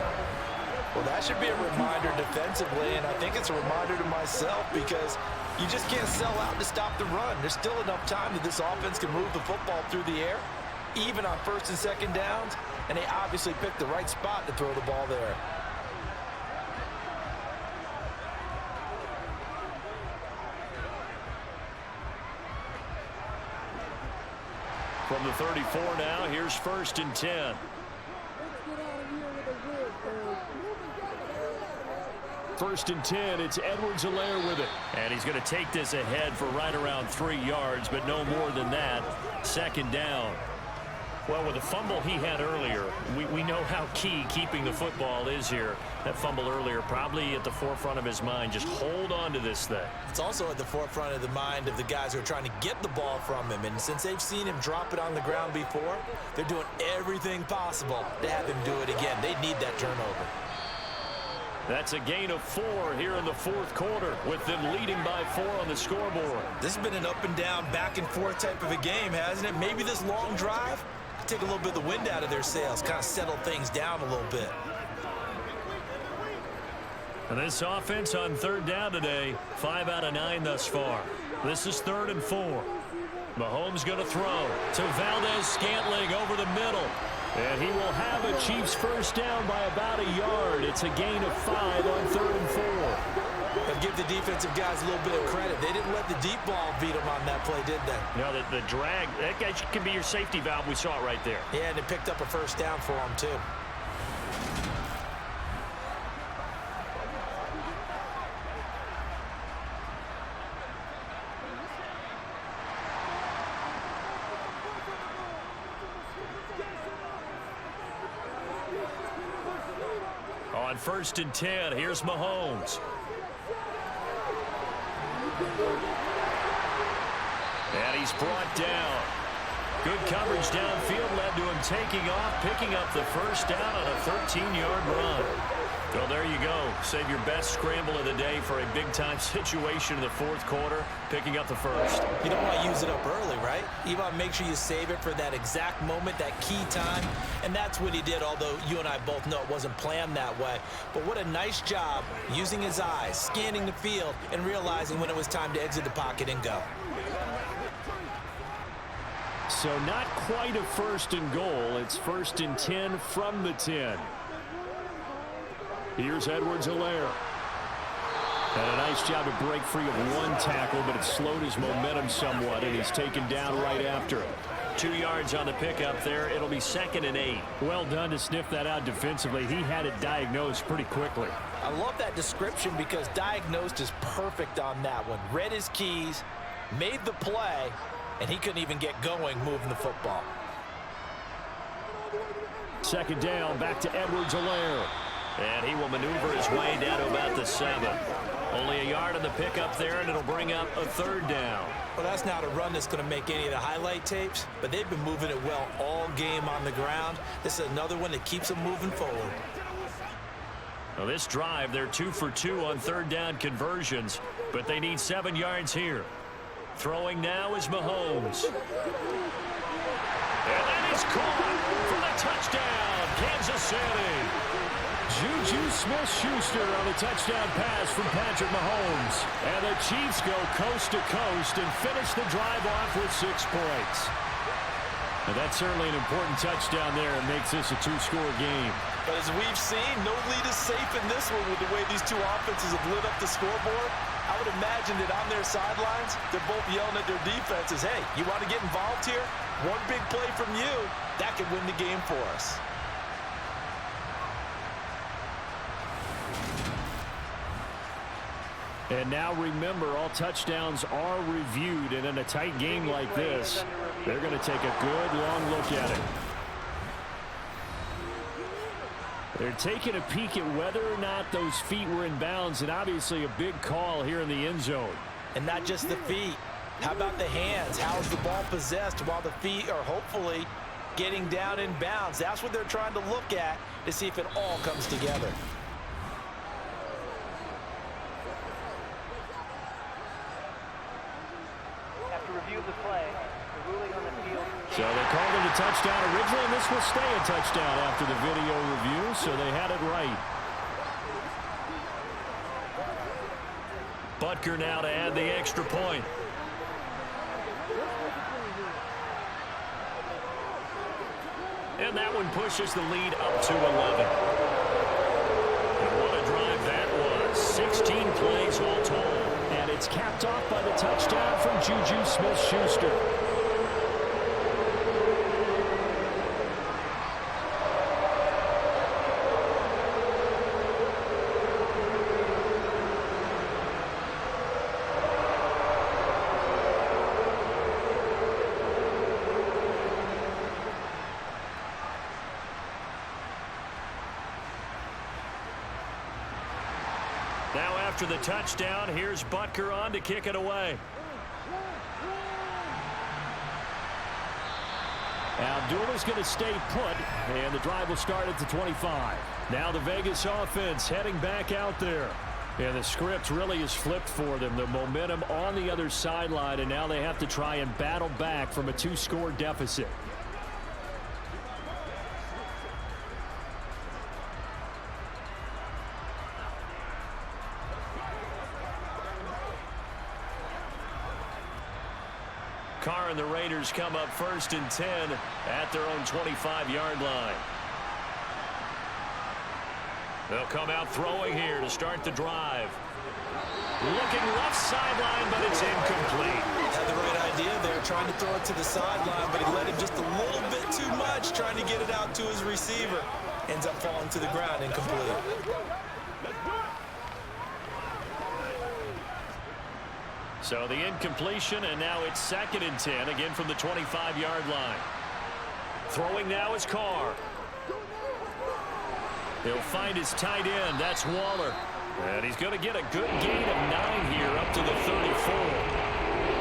Well, that should be a reminder defensively, and I think it's a reminder to myself because you just can't sell out to stop the run. There's still enough time that this offense can move the football through the air, even on first and second downs, and they obviously picked the right spot to throw the ball there. From the 34 now, here's first and 10. First and 10, it's Edwards-Helaire with it. And he's going to take this ahead for right around 3 yards, but no more than that. Second down. Well, with the fumble he had earlier, we know how key keeping the football is here. That fumble earlier probably at the forefront of his mind. Just hold on to this thing. It's also at the forefront of the mind of the guys who are trying to get the ball from him. And since they've seen him drop it on the ground before, they're doing everything possible to have him do it again. They need that turnover. That's a gain of 4 here in the fourth quarter with them leading by 4 on the scoreboard. This has been an up and down, back and forth type of a game, hasn't it? Maybe this long drive take a little bit of the wind out of their sails, kind of settle things down a little bit. And this offense on third down today, 5 out of 9 thus far. This is 3rd and 4. Mahomes going to throw to Valdez-Scantling over the middle. And he will have a Chiefs first down by about a yard. It's a gain of 5 on 3rd and 4. But give the defensive guys a little bit of credit. They didn't let the deep ball beat them on that play, did they? No, the drag, that guy can be your safety valve. We saw it right there. Yeah, and it picked up a first down for them, too. On 1st and 10, here's Mahomes. And he's brought down. Good coverage downfield led to him taking off, picking up the first down on a 13-yard run. Well, there you go. Save your best scramble of the day for a big-time situation in the fourth quarter, picking up the first. You don't want to use it up early, right? You want to make sure you save it for that exact moment, that key time. And that's what he did, although you and I both know it wasn't planned that way. But what a nice job using his eyes, scanning the field, and realizing when it was time to exit the pocket and go. So not quite a 1st and goal. It's 1st and 10 from the 10. Here's Edwards-Helaire. And a nice job to break free of one tackle, but it slowed his momentum somewhat, and he's taken down right after it. 2 yards on the pickup there. It'll be 2nd and 8. Well done to sniff that out defensively. He had it diagnosed pretty quickly. I love that description because diagnosed is perfect on that one. Read his keys, made the play, and he couldn't even get going moving the football. 2nd down, back to Edwards-Helaire. And he will maneuver his way down to about the 7. Only a yard on the pickup there, and it'll bring up a 3rd down. Well, that's not a run that's going to make any of the highlight tapes, but they've been moving it well all game on the ground. This is another one that keeps them moving forward. Now this drive, they're 2 for 2 on 3rd down conversions, but they need 7 yards here. Throwing now is Mahomes. And that is caught for the touchdown, Kansas City. Juju Smith-Schuster on the touchdown pass from Patrick Mahomes. And the Chiefs go coast to coast and finish the drive off with 6 points. And that's certainly an important touchdown there. It makes this a 2-score game. But as we've seen, no lead is safe in this one with the way these two offenses have lit up the scoreboard. I would imagine that on their sidelines, they're both yelling at their defenses, hey, you want to get involved here? One big play from you, that could win the game for us. And now remember, all touchdowns are reviewed, and in a tight game like this, they're going to take a good long look at it. They're taking a peek at whether or not those feet were in bounds, and obviously a big call here in the end zone. And not just the feet. How about the hands? How's the ball possessed while the feet are hopefully getting down in bounds? That's what they're trying to look at to see if it all comes together. So they called it a touchdown originally, and this will stay a touchdown after the video review, so they had it right. Butker now to add the extra point. And that one pushes the lead up to 11. And what a drive that was. 16 plays all told. And it's capped off by the touchdown from Juju Smith-Schuster. Now after the touchdown, here's Butker on to kick it away. Abdullah's going to stay put, and the drive will start at the 25. Now the Vegas offense heading back out there. And the script really is flipped for them. The momentum on the other sideline, and now they have to try and battle back from a 2-score deficit. Carr and the Raiders come up 1st and 10 at their own 25-yard line. They'll come out throwing here to start the drive. Looking left sideline, but it's incomplete. Had the right idea there, trying to throw it to the sideline, but he let him just a little bit too much, trying to get it out to his receiver. Ends up falling to the ground, incomplete. So the incompletion, and now it's 2nd and 10, again from the 25-yard line. Throwing now is Carr. He'll find his tight end. That's Waller. And he's going to get a good gain of 9 here up to the 34.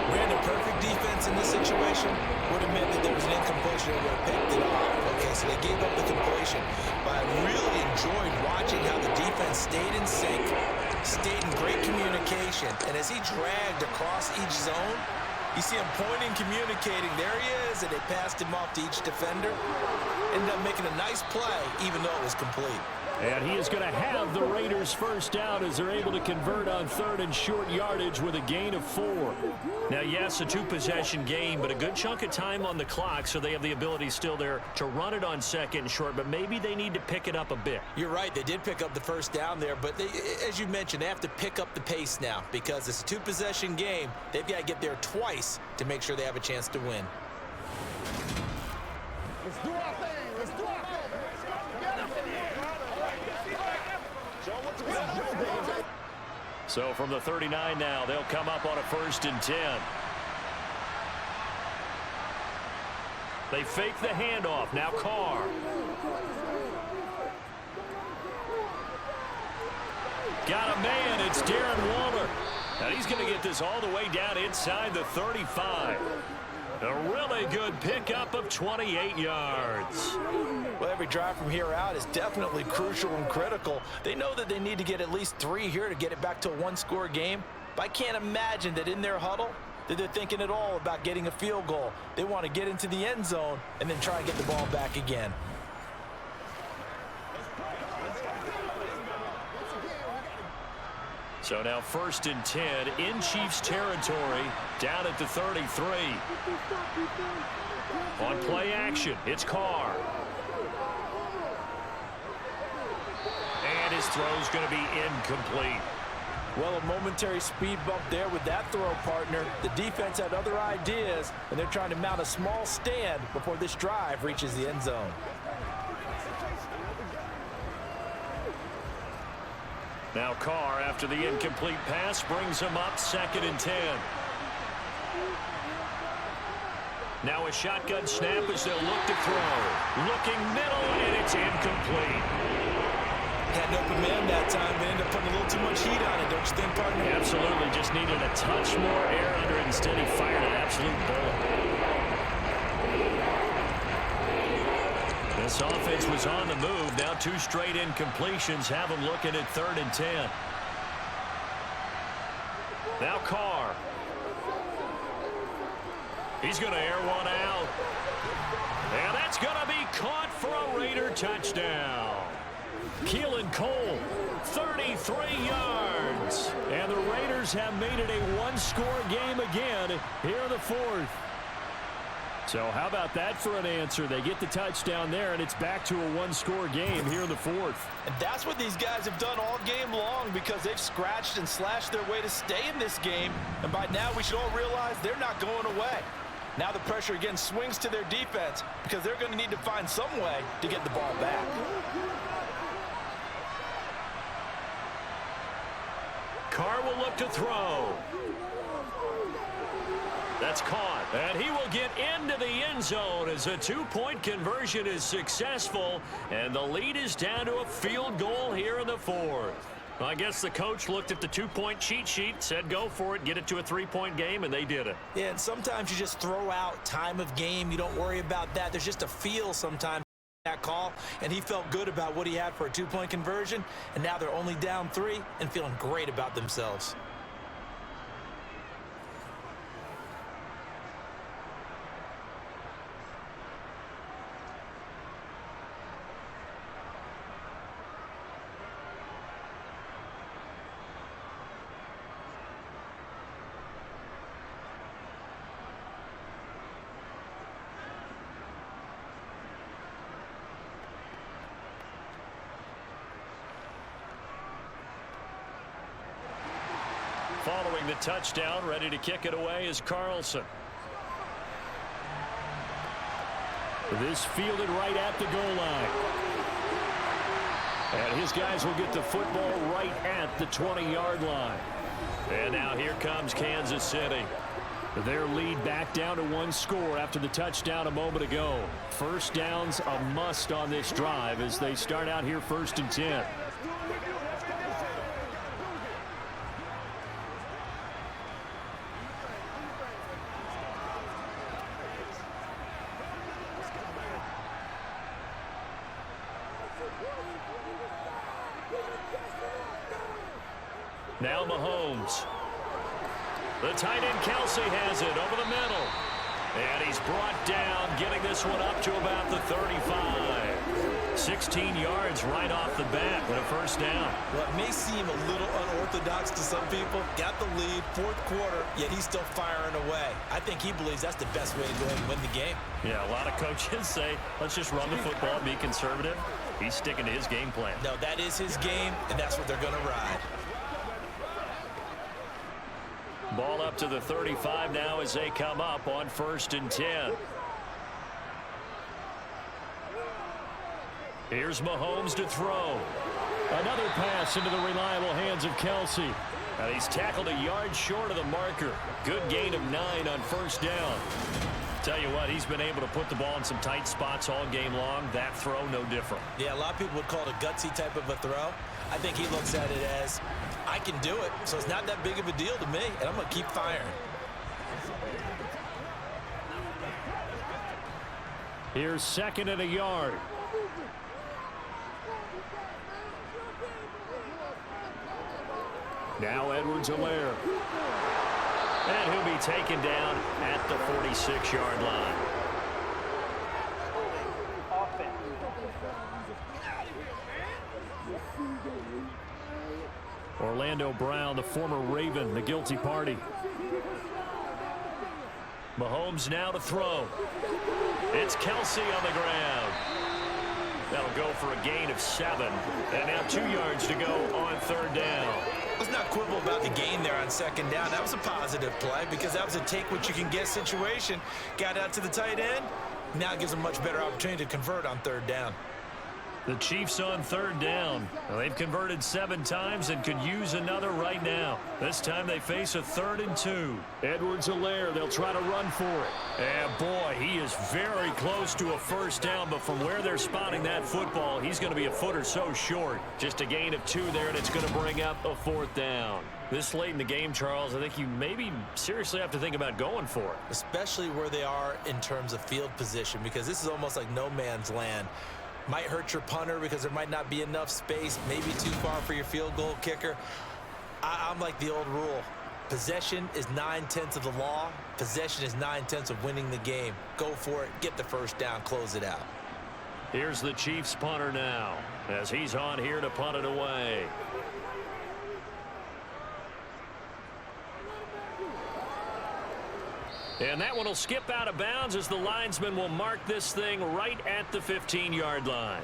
Ran a perfect defense in this situation. Would have meant that there was an incompletion and would have picked it off. Okay, so they gave up the completion. But I really enjoyed watching how the defense stayed in sync, stayed in great communication. And as he dragged across each zone, you see him pointing, communicating. There he is. was that they passed him off to each defender. Ended up making a nice play, even though it was complete. And he is going to have the Raiders first down as they're able to convert on 3rd and short yardage with a gain of 4. Now, yes, a 2-possession game, but a good chunk of time on the clock, so they have the ability still there to run it on 2nd and short, but maybe they need to pick it up a bit. You're right. They did pick up the first down there, but as you mentioned, they have to pick up the pace now because it's a 2-possession game. They've got to get there twice to make sure they have a chance to win. Let's do our thing. Let's do our thing. So from the 39 now, they'll come up on a 1st and 10. They fake the handoff. Now Carr. Got a man. It's Darren Waller. And he's going to get this all the way down inside the 35. A really good pickup of 28 yards. Well, every drive from here out is definitely crucial and critical. They know that they need to get at least 3 here to get it back to a 1-score game. But I can't imagine that in their huddle that they're thinking at all about getting a field goal. They want to get into the end zone and then try and get the ball back again. So now 1st and 10 in Chiefs territory, down at the 33. On play action, it's Carr. And his throw's going to be incomplete. Well, a momentary speed bump there with that throw, partner. The defense had other ideas, and they're trying to mount a small stand before this drive reaches the end zone. Now Carr, after the incomplete pass, brings him up 2nd and 10. Now a shotgun snap as they'll look to throw. Looking middle, and it's incomplete. Had an open man that time, but ended up putting a little too much heat on it, don't you think, partner? Absolutely, just needed a touch more air under it. Instead, he fired an absolute bullet. This offense was on the move. Now 2 straight incompletions have them looking at 3rd and 10. Now Carr. He's going to air one out. And that's going to be caught for a Raider touchdown. Keelan Cole, 33 yards. And the Raiders have made it a 1-score game again here in the 4th. So how about that for an answer? They get the touchdown there, and it's back to a 1-score game here in the 4th. And that's what these guys have done all game long because they've scratched and slashed their way to stay in this game. And by now, we should all realize they're not going away. Now the pressure again swings to their defense because they're going to need to find some way to get the ball back. Carr will look to throw. That's caught, and he will get into the end zone as a 2-point conversion is successful, and the lead is down to a field goal here in the 4th. I guess the coach looked at the 2-point cheat sheet, said go for it, get it to a 3-point game, and they did it. Yeah, and sometimes you just throw out time of game. You don't worry about that. There's just a feel sometimes that call, and he felt good about what he had for a 2-point conversion, and now they're only down 3 and feeling great about themselves. Following the touchdown, ready to kick it away is Carlson. This fielded right at the goal line. And his guys will get the football right at the 20-yard line. And now here comes Kansas City. Their lead back down to 1 score after the touchdown a moment ago. First down's a must on this drive as they start out here 1st and 10. Now Mahomes. The tight end Kelsey has it over the middle. And he's brought down, getting this one up to about the 35. 16 yards right off the bat with a first down. Well, it may seem a little unorthodox to some people. Got the lead, fourth quarter, yet he's still firing away. I think he believes that's the best way to go ahead and win the game. Yeah, a lot of coaches say, let's just run the football, be conservative. He's sticking to his game plan. No, that is his game, and that's what they're going to ride. Ball up to the 35 now as they come up on 1st and 10. Here's Mahomes to throw. Another pass into the reliable hands of Kelsey. And he's tackled a yard short of the marker. Good gain of 9 on first down. Tell you what, he's been able to put the ball in some tight spots all game long. That throw, no different. Yeah, a lot of people would call it a gutsy type of a throw. I think he looks at it as, I can do it, so it's not that big of a deal to me, and I'm going to keep firing. Here's 2nd and a yard. Now Edwards-Helaire. And he'll be taken down at the 46-yard line. Orlando Brown, the former Raven, the guilty party. Mahomes now to throw. It's Kelsey on the ground. That'll go for a gain of 7. And now 2 yards to go on 3rd down. Let's not quibble about the gain there on 2nd down. That was a positive play because that was a take-what-you-can-get situation. Got out to the tight end. Now it gives them a much better opportunity to convert on 3rd down. The Chiefs on 3rd down. Well, they've converted 7 times and could use another right now. This time they face a 3rd and 2. Edwards-Helaire, they'll try to run for it. And boy, he is very close to a first down, but from where they're spotting that football, he's going to be a foot or so short. Just a gain of 2 there, and it's going to bring up a 4th down. This late in the game, Charles, I think you maybe seriously have to think about going for it. Especially where they are in terms of field position, because this is almost like no man's land. Might hurt your punter because there might not be enough space, maybe too far for your field goal kicker. I'm like the old rule. Possession is 9/10 of the law. Possession is 9/10 of winning the game. Go for it, get the first down, close it out. Here's the Chiefs punter now as he's on here to punt it away. And that one will skip out of bounds as the linesman will mark this thing right at the 15-yard line.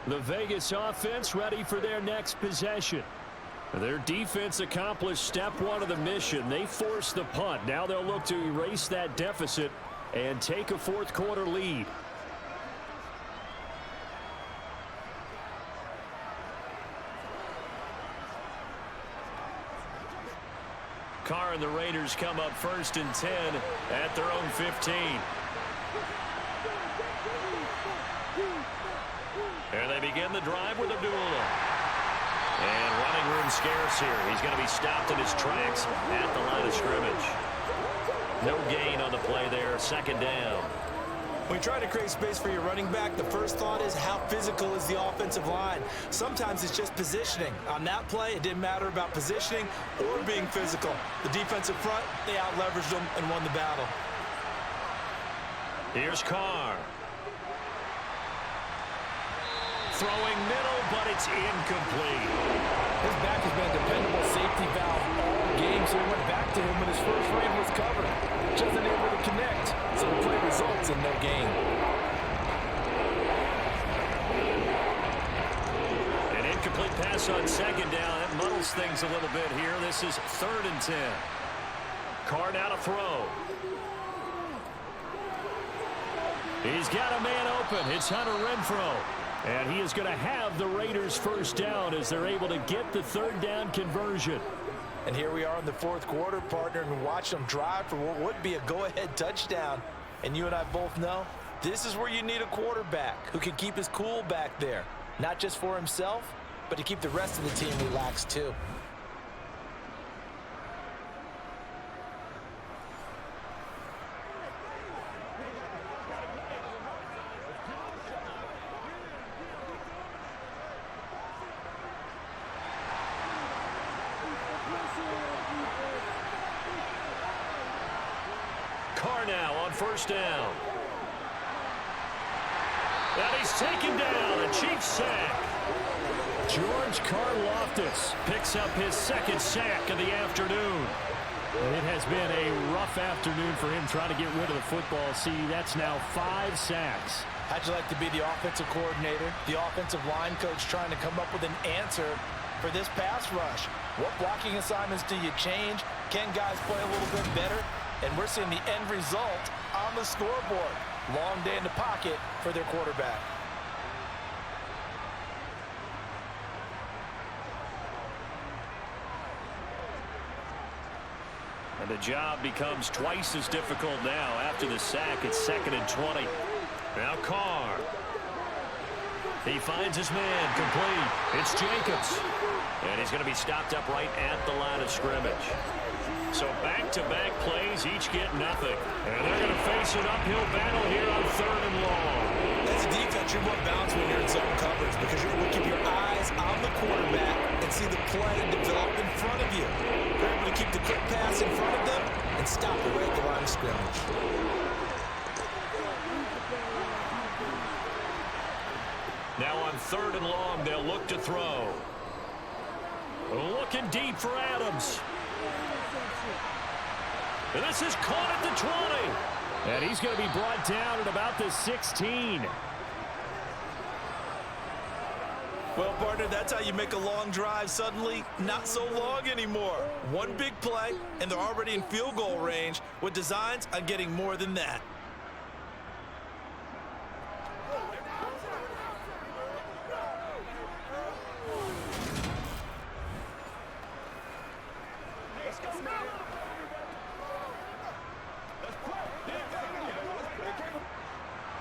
The Vegas offense ready for their next possession. Their defense accomplished step 1 of the mission. They forced the punt. Now they'll look to erase that deficit and take a 4th quarter lead. Carr and the Raiders come up 1st and 10 at their own 15. And they begin the drive with Abdullah. And running room scarce here. He's going to be stopped in his tracks at the line of scrimmage. No gain on the play there. 2nd down. When you try to create space for your running back, the first thought is how physical is the offensive line. Sometimes it's just positioning. On that play, it didn't matter about positioning or being physical. The defensive front, they out-leveraged them and won the battle. Here's Carr. Throwing middle, but it's incomplete. His back has been a dependable safety valve all game, so he went back to him when his first read was covered. Just unable to connect, so the play results in no gain. An incomplete pass on 2nd down. That muddles things a little bit here. This is 3rd and 10. Carr now to throw. He's got a man open. It's Hunter Renfrow. And he is going to have the Raiders first down as they're able to get the 3rd down conversion. And here we are in the 4th quarter, partner, and watch them drive for what would be a go-ahead touchdown. And you and I both know this is where you need a quarterback who can keep his cool back there. Not just for himself, but to keep the rest of the team relaxed too. first down. And he's taken down. A Chiefs sack. George Karlaftis picks up his second sack of the afternoon. It has been a rough afternoon for him trying to get rid of the football. See, that's now 5 sacks. How'd you like to be the offensive coordinator, the offensive line coach trying to come up with an answer for this pass rush? What blocking assignments do you change? Can guys play a little bit better? And we're seeing the end result on the scoreboard. Long day in the pocket for their quarterback. And the job becomes twice as difficult now. After the sack, it's 2nd and 20. Now Carr. He finds his man complete. It's Jacobs. And he's going to be stopped up right at the line of scrimmage. So back-to-back plays, each get nothing. And they're going to face an uphill battle here on 3rd and long. As a defense, you're more balanced when you're in zone coverage because you're able to keep your eyes on the quarterback and see the play develop in front of you. You're able to keep the quick pass in front of them and stop it right at the line of scrimmage. Now on 3rd and long, they'll look to throw. Looking deep for Adams. And this is caught at the 20. And he's going to be brought down at about the 16. Well, partner, that's how you make a long drive suddenly not so long anymore. One big play, and they're already in field goal range with designs on getting more than that.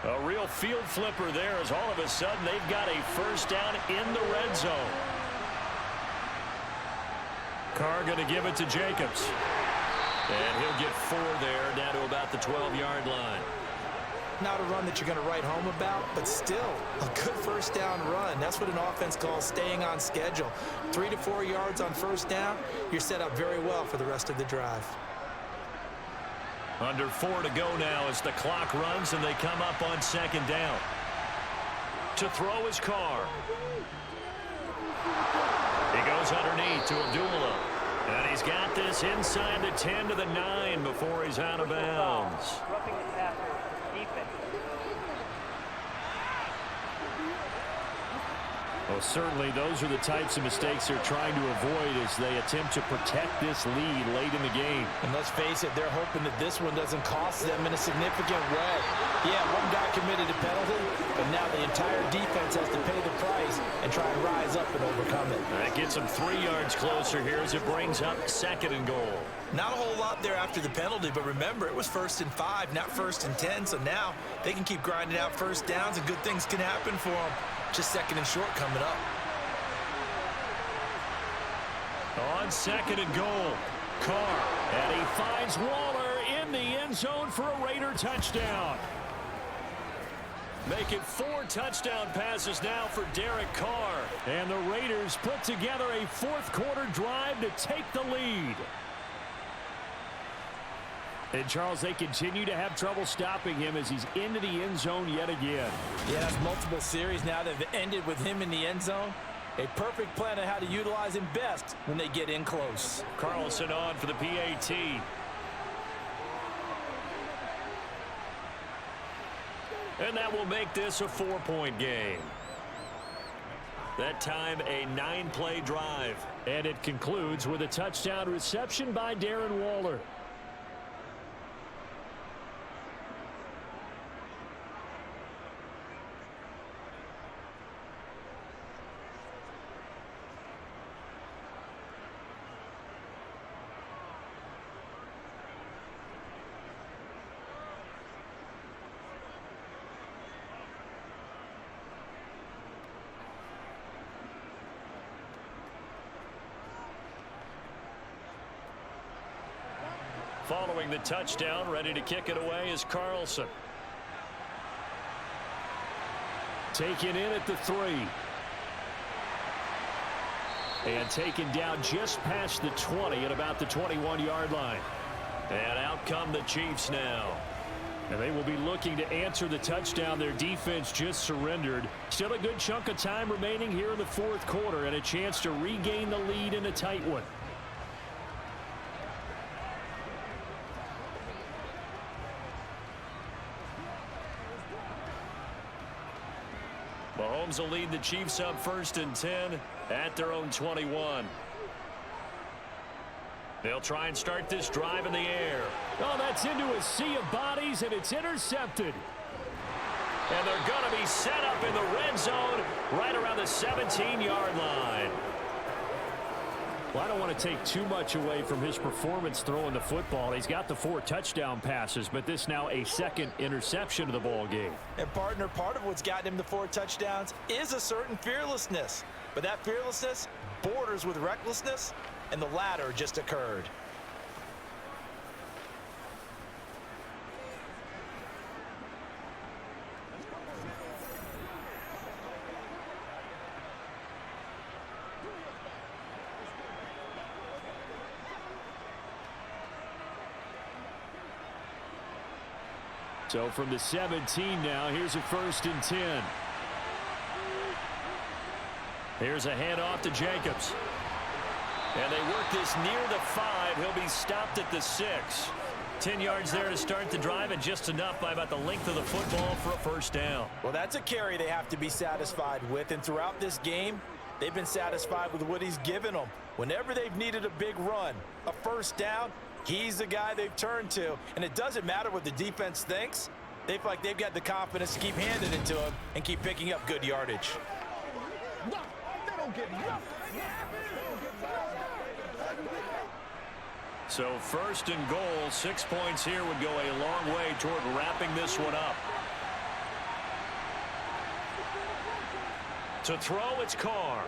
A real field flipper there as all of a sudden they've got a first down in the red zone. Carr going to give it to Jacobs. And he'll get 4 there down to about the 12-yard line. Not a run that you're going to write home about, but still a good first down run. That's what an offense calls staying on schedule. 3 to 4 yards on first down, you're set up very well for the rest of the drive. Under 4 to go now as the clock runs and they come up on 2nd down. To throw is Carr. He goes underneath to Abdullah. And he's got this inside the 10 to the 9 before he's out of bounds. Roughing the passer, defense. Well, certainly those are the types of mistakes they're trying to avoid as they attempt to protect this lead late in the game. And let's face it, they're hoping that this one doesn't cost them in a significant way. Yeah, one guy committed a penalty, but now the entire defense has to pay the price and try and rise up and overcome it. That gets them 3 yards closer here as it brings up 2nd and goal. Not a whole lot there after the penalty, but remember, it was 1st and 5, not 1st and 10, so now they can keep grinding out first downs and good things can happen for them. Just 2nd and short coming up. On 2nd and goal, Carr, and he finds Waller in the end zone for a Raider touchdown. Making 4 touchdown passes now for Derek Carr. And the Raiders put together a 4th quarter drive to take the lead. And, Charles, they continue to have trouble stopping him as he's into the end zone yet again. Yeah, that's multiple series now that have ended with him in the end zone. A perfect plan on how to utilize him best when they get in close. Carlson on for the PAT. And that will make this a 4-point game. That time a 9-play drive. And it concludes with a touchdown reception by Darren Waller. Following the touchdown, ready to kick it away is Carlson. Taken in at the 3. And taken down just past the 20 at about the 21-yard line. And out come the Chiefs now. And they will be looking to answer the touchdown their defense just surrendered. Still a good chunk of time remaining here in the fourth quarter and a chance to regain the lead in a tight one. Mahomes will lead the Chiefs up 1st and 10 at their own 21. They'll try and start this drive in the air. Oh, that's into a sea of bodies, and it's intercepted. And they're going to be set up in the red zone right around the 17-yard line. Well, I don't want to take too much away from his performance throwing the football. He's got the 4 touchdown passes, but this now a second interception of the ball game. And, partner, part of what's gotten him the 4 touchdowns is a certain fearlessness. But that fearlessness borders with recklessness, and the latter just occurred. So from the 17 now, here's a 1st and 10. Here's a handoff to Jacobs. And they work this near the 5. He'll be stopped at the 6. 10 yards there to start the drive, and just enough by about the length of the football for a 1st down. Well, that's a carry they have to be satisfied with. And throughout this game, they've been satisfied with what he's given them. Whenever they've needed a big run, a 1st down, he's the guy they've turned to. And it doesn't matter what the defense thinks. They feel like they've got the confidence to keep handing it to him and keep picking up good yardage. So 1st and goal, 6 points here would go a long way toward wrapping this one up. To throw, it's Carr.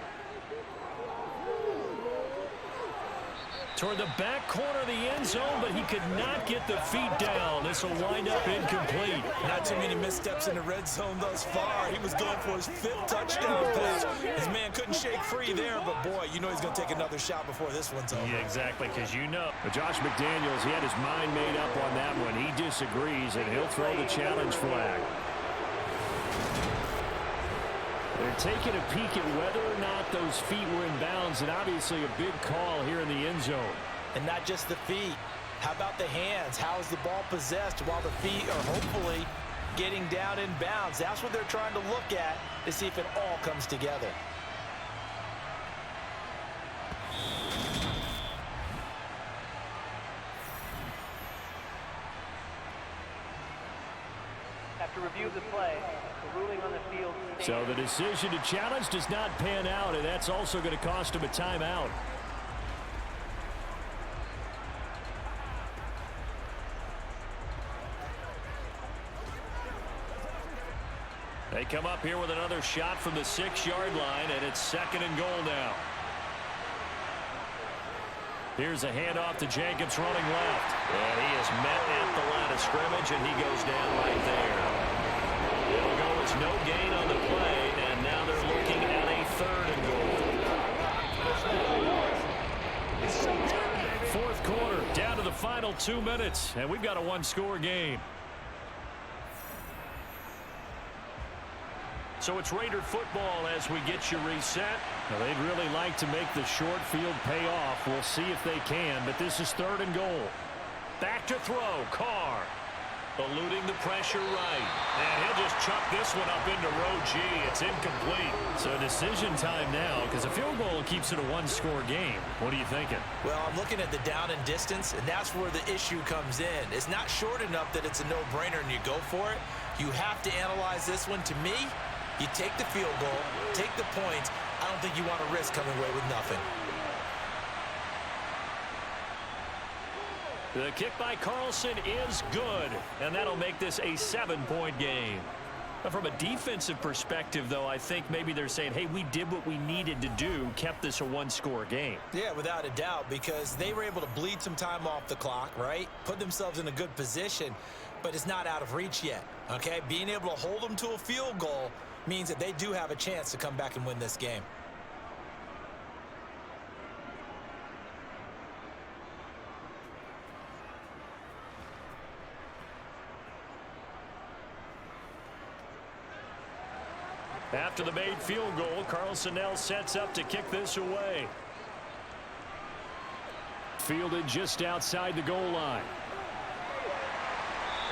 Toward the back corner of the end zone, but he could not get the feet down. This will wind up incomplete. Not too many missteps in the red zone thus far. He was going for his 5th touchdown pass. His man couldn't shake free there, but boy, you know he's going to take another shot before this one's over. Yeah, exactly, because you know. But Josh McDaniels, he had his mind made up on that one. He disagrees, and he'll throw the challenge flag. They're taking a peek at whether or not those feet were in bounds, and obviously a big call here in the end zone. And not just the feet. How about the hands? How is the ball possessed while the feet are hopefully getting down in bounds? That's what they're trying to look at to see if it all comes together. After review of the play, the ruling on the field stands. So the decision to challenge does not pan out, and that's also going to cost him a timeout. They come up here with another shot from the 6-yard line, and it's 2nd and goal now. Here's a handoff to Jacobs running left. And he is met at the line of scrimmage, and he goes down right there. It'll go as no gain on the play, and now they're looking at a 3rd and goal. Fourth quarter, down to the final 2 minutes, and we've got a 1-score game. So it's Raider football as we get you reset. Now, they'd really like to make the short field pay off. We'll see if they can, but this is 3rd and goal. Back to throw, Carr. Eluding the pressure right. And he'll just chuck this one up into row G. It's incomplete. So decision time now, because a field goal keeps it a 1-score game. What are you thinking? Well, I'm looking at the down and distance, and that's where the issue comes in. It's not short enough that it's a no-brainer and you go for it. You have to analyze this one. To me, you take the field goal, take the points. I don't think you want to risk coming away with nothing. The kick by Carlson is good, and that'll make this a 7-point game. But from a defensive perspective, though, I think maybe they're saying, hey, we did what we needed to do, kept this a 1-score game. Yeah, without a doubt, because they were able to bleed some time off the clock, right? Put themselves in a good position, but it's not out of reach yet, okay? Being able to hold them to a field goal means that they do have a chance to come back and win this game. After the made field goal, Carlson now sets up to kick this away. Fielded just outside the goal line.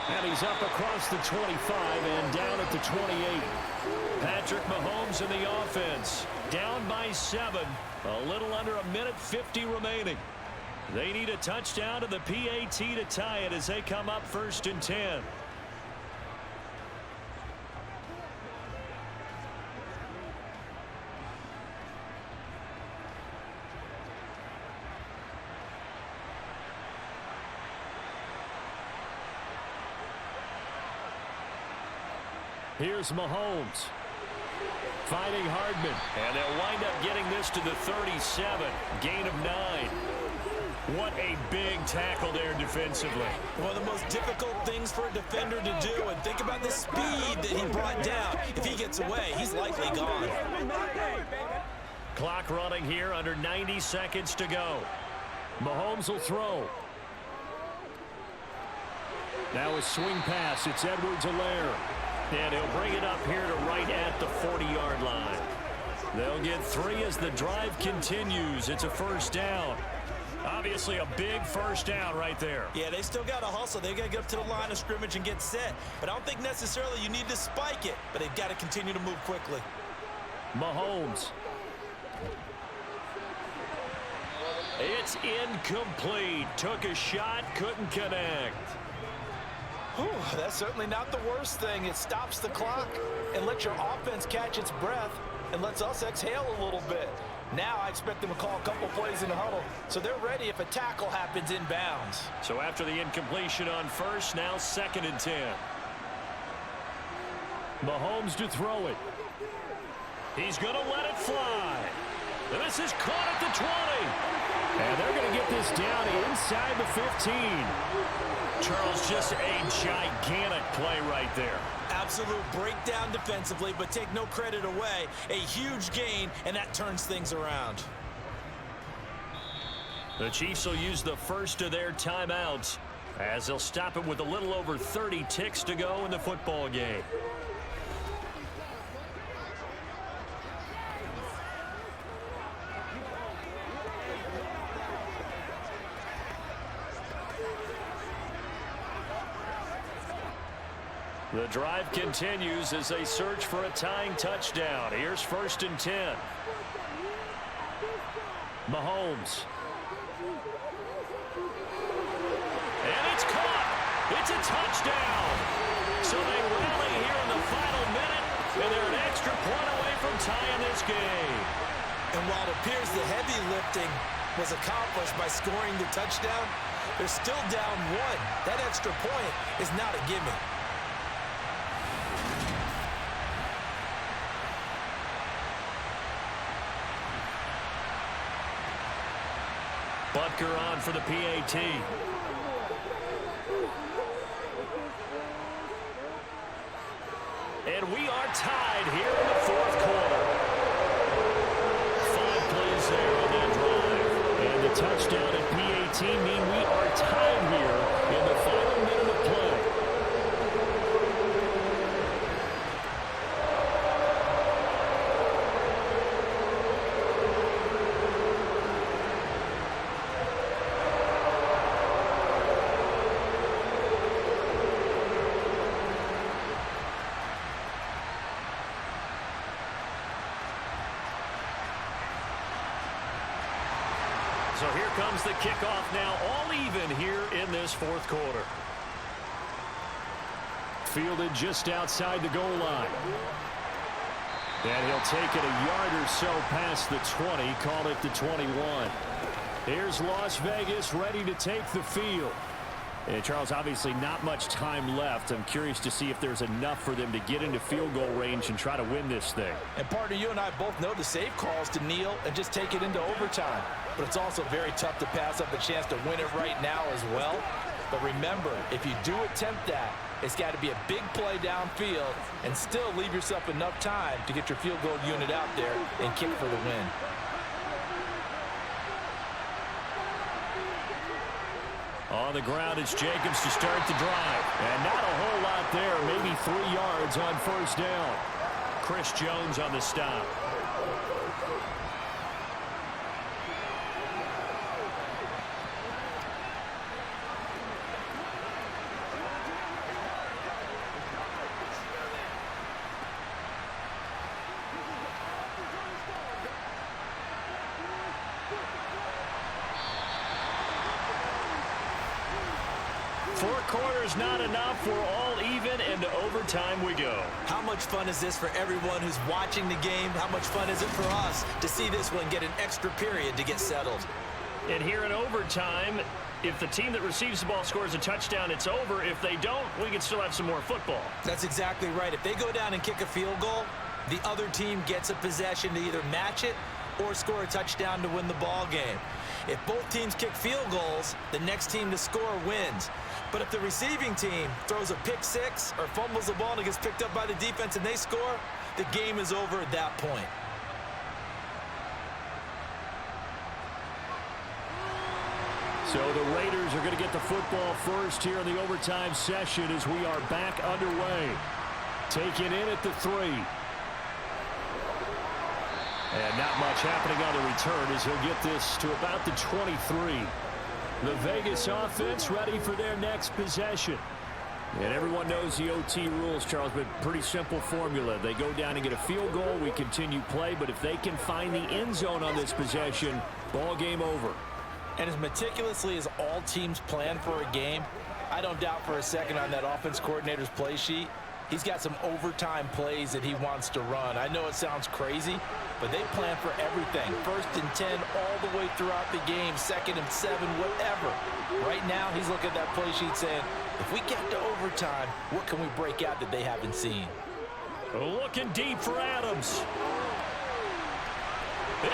And he's up across the 25 and down at the 28. Patrick Mahomes in the offense. Down by 7. A little under a minute 50 remaining. They need a touchdown to the PAT to tie it as they come up 1st and 10. Here's Mahomes. Finding Hardman. And they'll wind up getting this to the 37. Gain of 9. What a big tackle there defensively. One of the most difficult things for a defender to do. And think about the speed that he brought down. If he gets away, he's likely gone. Clock running here, under 90 seconds to go. Mahomes will throw. Now a swing pass. It's Edwards-Helaire. And he'll bring it up here to right at the 40-yard line. They'll get 3 as the drive continues. It's a 1st down. Obviously a big 1st down right there. Yeah, they still got to hustle. They got to get up to the line of scrimmage and get set. But I don't think necessarily you need to spike it. But they've got to continue to move quickly. Mahomes. It's incomplete. Took a shot, couldn't connect. Whew, that's certainly not the worst thing. It stops the clock and lets your offense catch its breath and lets us exhale a little bit. Now I expect them to call a couple plays in the huddle, so they're ready if a tackle happens inbounds. So after the incompletion on 1st, now 2nd and 10. Mahomes to throw it. He's going to let it fly. And this is caught at the 20. And they're going to get this down inside the 15. Charles, just a gigantic play right there. Absolute breakdown defensively, but take no credit away. A huge gain, and that turns things around. The Chiefs will use the first of their timeouts as they'll stop it with a little over 30 ticks to go in the football game. The drive continues as they search for a tying touchdown. Here's 1st and 10. Mahomes. And it's caught. It's a touchdown. So they rally here in the final minute, and they're an extra point away from tying this game. And while it appears the heavy lifting was accomplished by scoring the touchdown, they're still down 1. That extra point is not a gimme. Butker on for the PAT. And we are tied here in the 4th quarter. 5 plays there on that drive. And the touchdown at PAT mean we are tied here in the final minute of play. So here comes the kickoff now, all even here in this 4th quarter. Fielded just outside the goal line. And he'll take it a yard or so past the 20, call it the 21. Here's Las Vegas ready to take the field. And Charles, obviously not much time left. I'm curious to see if there's enough for them to get into field goal range and try to win this thing. And partner, you and I both know the safe calls to kneel and just take it into overtime. But it's also very tough to pass up the chance to win it right now as well. But remember, if you do attempt that, it's got to be a big play downfield and still leave yourself enough time to get your field goal unit out there and kick for the win. On the ground, it's Jacobs to start the drive. And not a whole lot there, maybe 3 yards on 1st down. Chris Jones on the stop. Four quarters not enough. We're all even, and to overtime we go. How much fun is this for everyone who's watching the game? How much fun is it for us to see this one get an extra period to get settled? And here in overtime, if the team that receives the ball scores a touchdown, it's over. If they don't, we can still have some more football. That's exactly right. If they go down and kick a field goal, the other team gets a possession to either match it or score a touchdown to win the ball game. If both teams kick field goals, the next team to score wins. But if the receiving team throws a pick six or fumbles the ball and it gets picked up by the defense and they score, the game is over at that point. So the Raiders are going to get the football first here in the overtime session as we are back underway. Taking in at the 3. And not much happening on the return as he'll get this to about the 23. The Vegas offense ready for their next possession. And everyone knows the OT rules, Charles, but pretty simple formula. They go down and get a field goal, we continue play, but if they can find the end zone on this possession, ball game over. And as meticulously as all teams plan for a game, I don't doubt for a second on that offense coordinator's play sheet, he's got some overtime plays that he wants to run. I know it sounds crazy, but they plan for everything. 1st and 10 all the way throughout the game, 2nd and 7, whatever. Right now, he's looking at that play sheet saying, if we get to overtime, what can we break out that they haven't seen? Looking deep for Adams.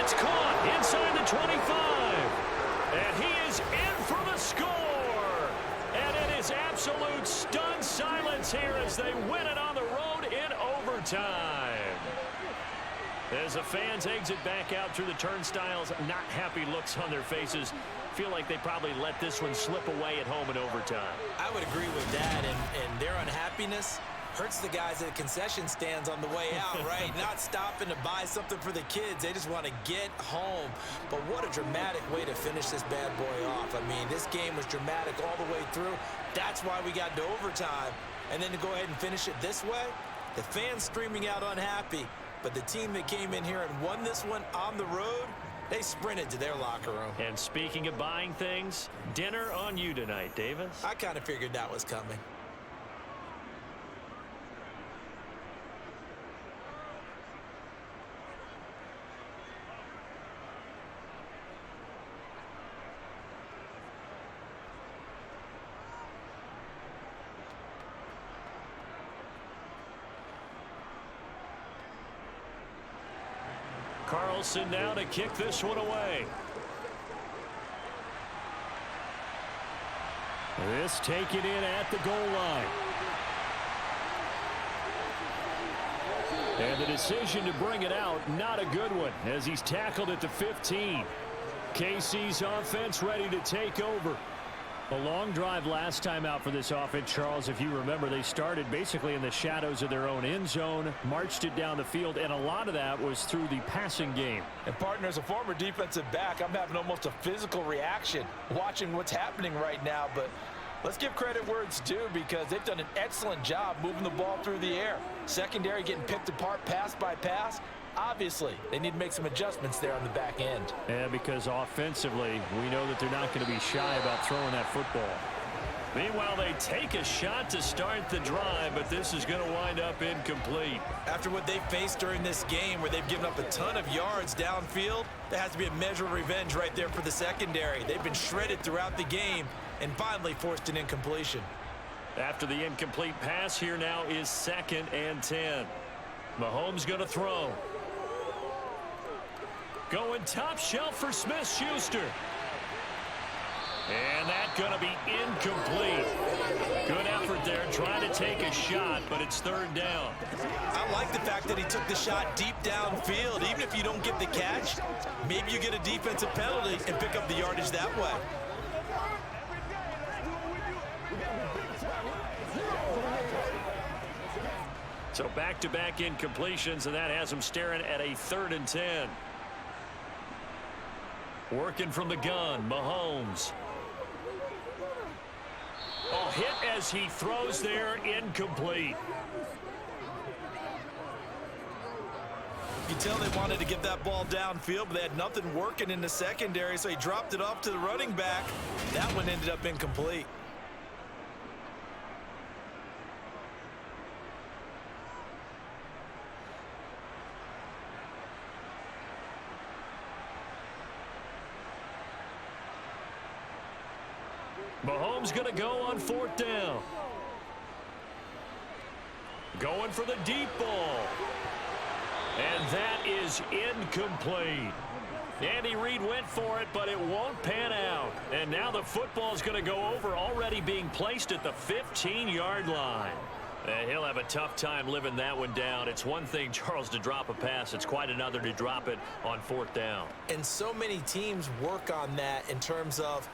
It's caught inside the 25. And he is in for the score. And it is absolute stunned silence here as they win it on the road in overtime. As the fans exit back out through the turnstiles, not happy looks on their faces. Feel like they probably let this one slip away at home in overtime. I would agree with that, and their unhappiness hurts the guys at the concession stands on the way out, right? Not stopping to buy something for the kids. They just want to get home. But what a dramatic way to finish this bad boy off. I mean, this game was dramatic all the way through. That's why we got to overtime. And then to go ahead and finish it this way, the fans streaming out unhappy. But the team that came in here and won this one on the road, they sprinted to their locker room. And speaking of buying things, dinner on you tonight, Davis. I kind of figured that was coming. Carlson now to kick this one away. This taken in at the goal line. And the decision to bring it out, not a good one, as he's tackled at the 15. KC's offense ready to take over. A long drive last time out for this offense, Charles. If you remember, they started basically in the shadows of their own end zone, marched it down the field, and a lot of that was through the passing game. And partner, as a former defensive back, I'm having almost a physical reaction watching what's happening right now. But let's give credit where it's due, because they've done an excellent job moving the ball through the air. Secondary getting picked apart pass by pass. Obviously, they need to make some adjustments there on the back end. Yeah, because offensively, we know that they're not going to be shy about throwing that football. Meanwhile, they take a shot to start the drive, but this is going to wind up incomplete. After what they faced during this game, where they've given up a ton of yards downfield, there has to be a measure of revenge right there for the secondary. They've been shredded throughout the game and finally forced an incompletion. After the incomplete pass, here now is 2nd and 10. Mahomes going to throw. Going top shelf for Smith-Schuster. And that's going to be incomplete. Good effort there trying to take a shot, but it's 3rd down. I like the fact that he took the shot deep downfield. Even if you don't get the catch, maybe you get a defensive penalty and pick up the yardage that way. So back-to-back incompletions, and that has them staring at a 3rd and 10. Working from the gun, Mahomes. Oh, hit as he throws there, incomplete. You can tell they wanted to get that ball downfield, but they had nothing working in the secondary, so he dropped it off to the running back. That one ended up incomplete. Mahomes going to go on 4th down. Going for the deep ball. And that is incomplete. Andy Reid went for it, but it won't pan out. And now the football's going to go over, already being placed at the 15-yard line. And he'll have a tough time living that one down. It's one thing, Charles, to drop a pass. It's quite another to drop it on 4th down. And so many teams work on that in terms of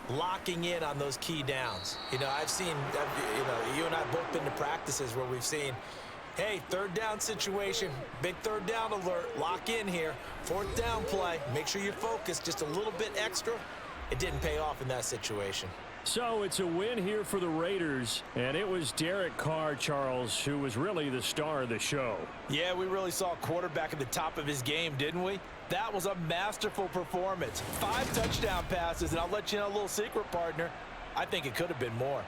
locking in on those key downs. You know, you and I both been to practices where we've seen, hey, 3rd down situation, big 3rd down alert, lock in here, 4th down play, make sure you're focused just a little bit extra. It didn't pay off in that situation. So it's a win here for the Raiders, and it was Derek Carr, Charles, who was really the star of the show. Yeah, we really saw a quarterback at the top of his game, didn't we? That was a masterful performance. 5 touchdown passes, and I'll let you know a little secret, partner. I think it could have been more.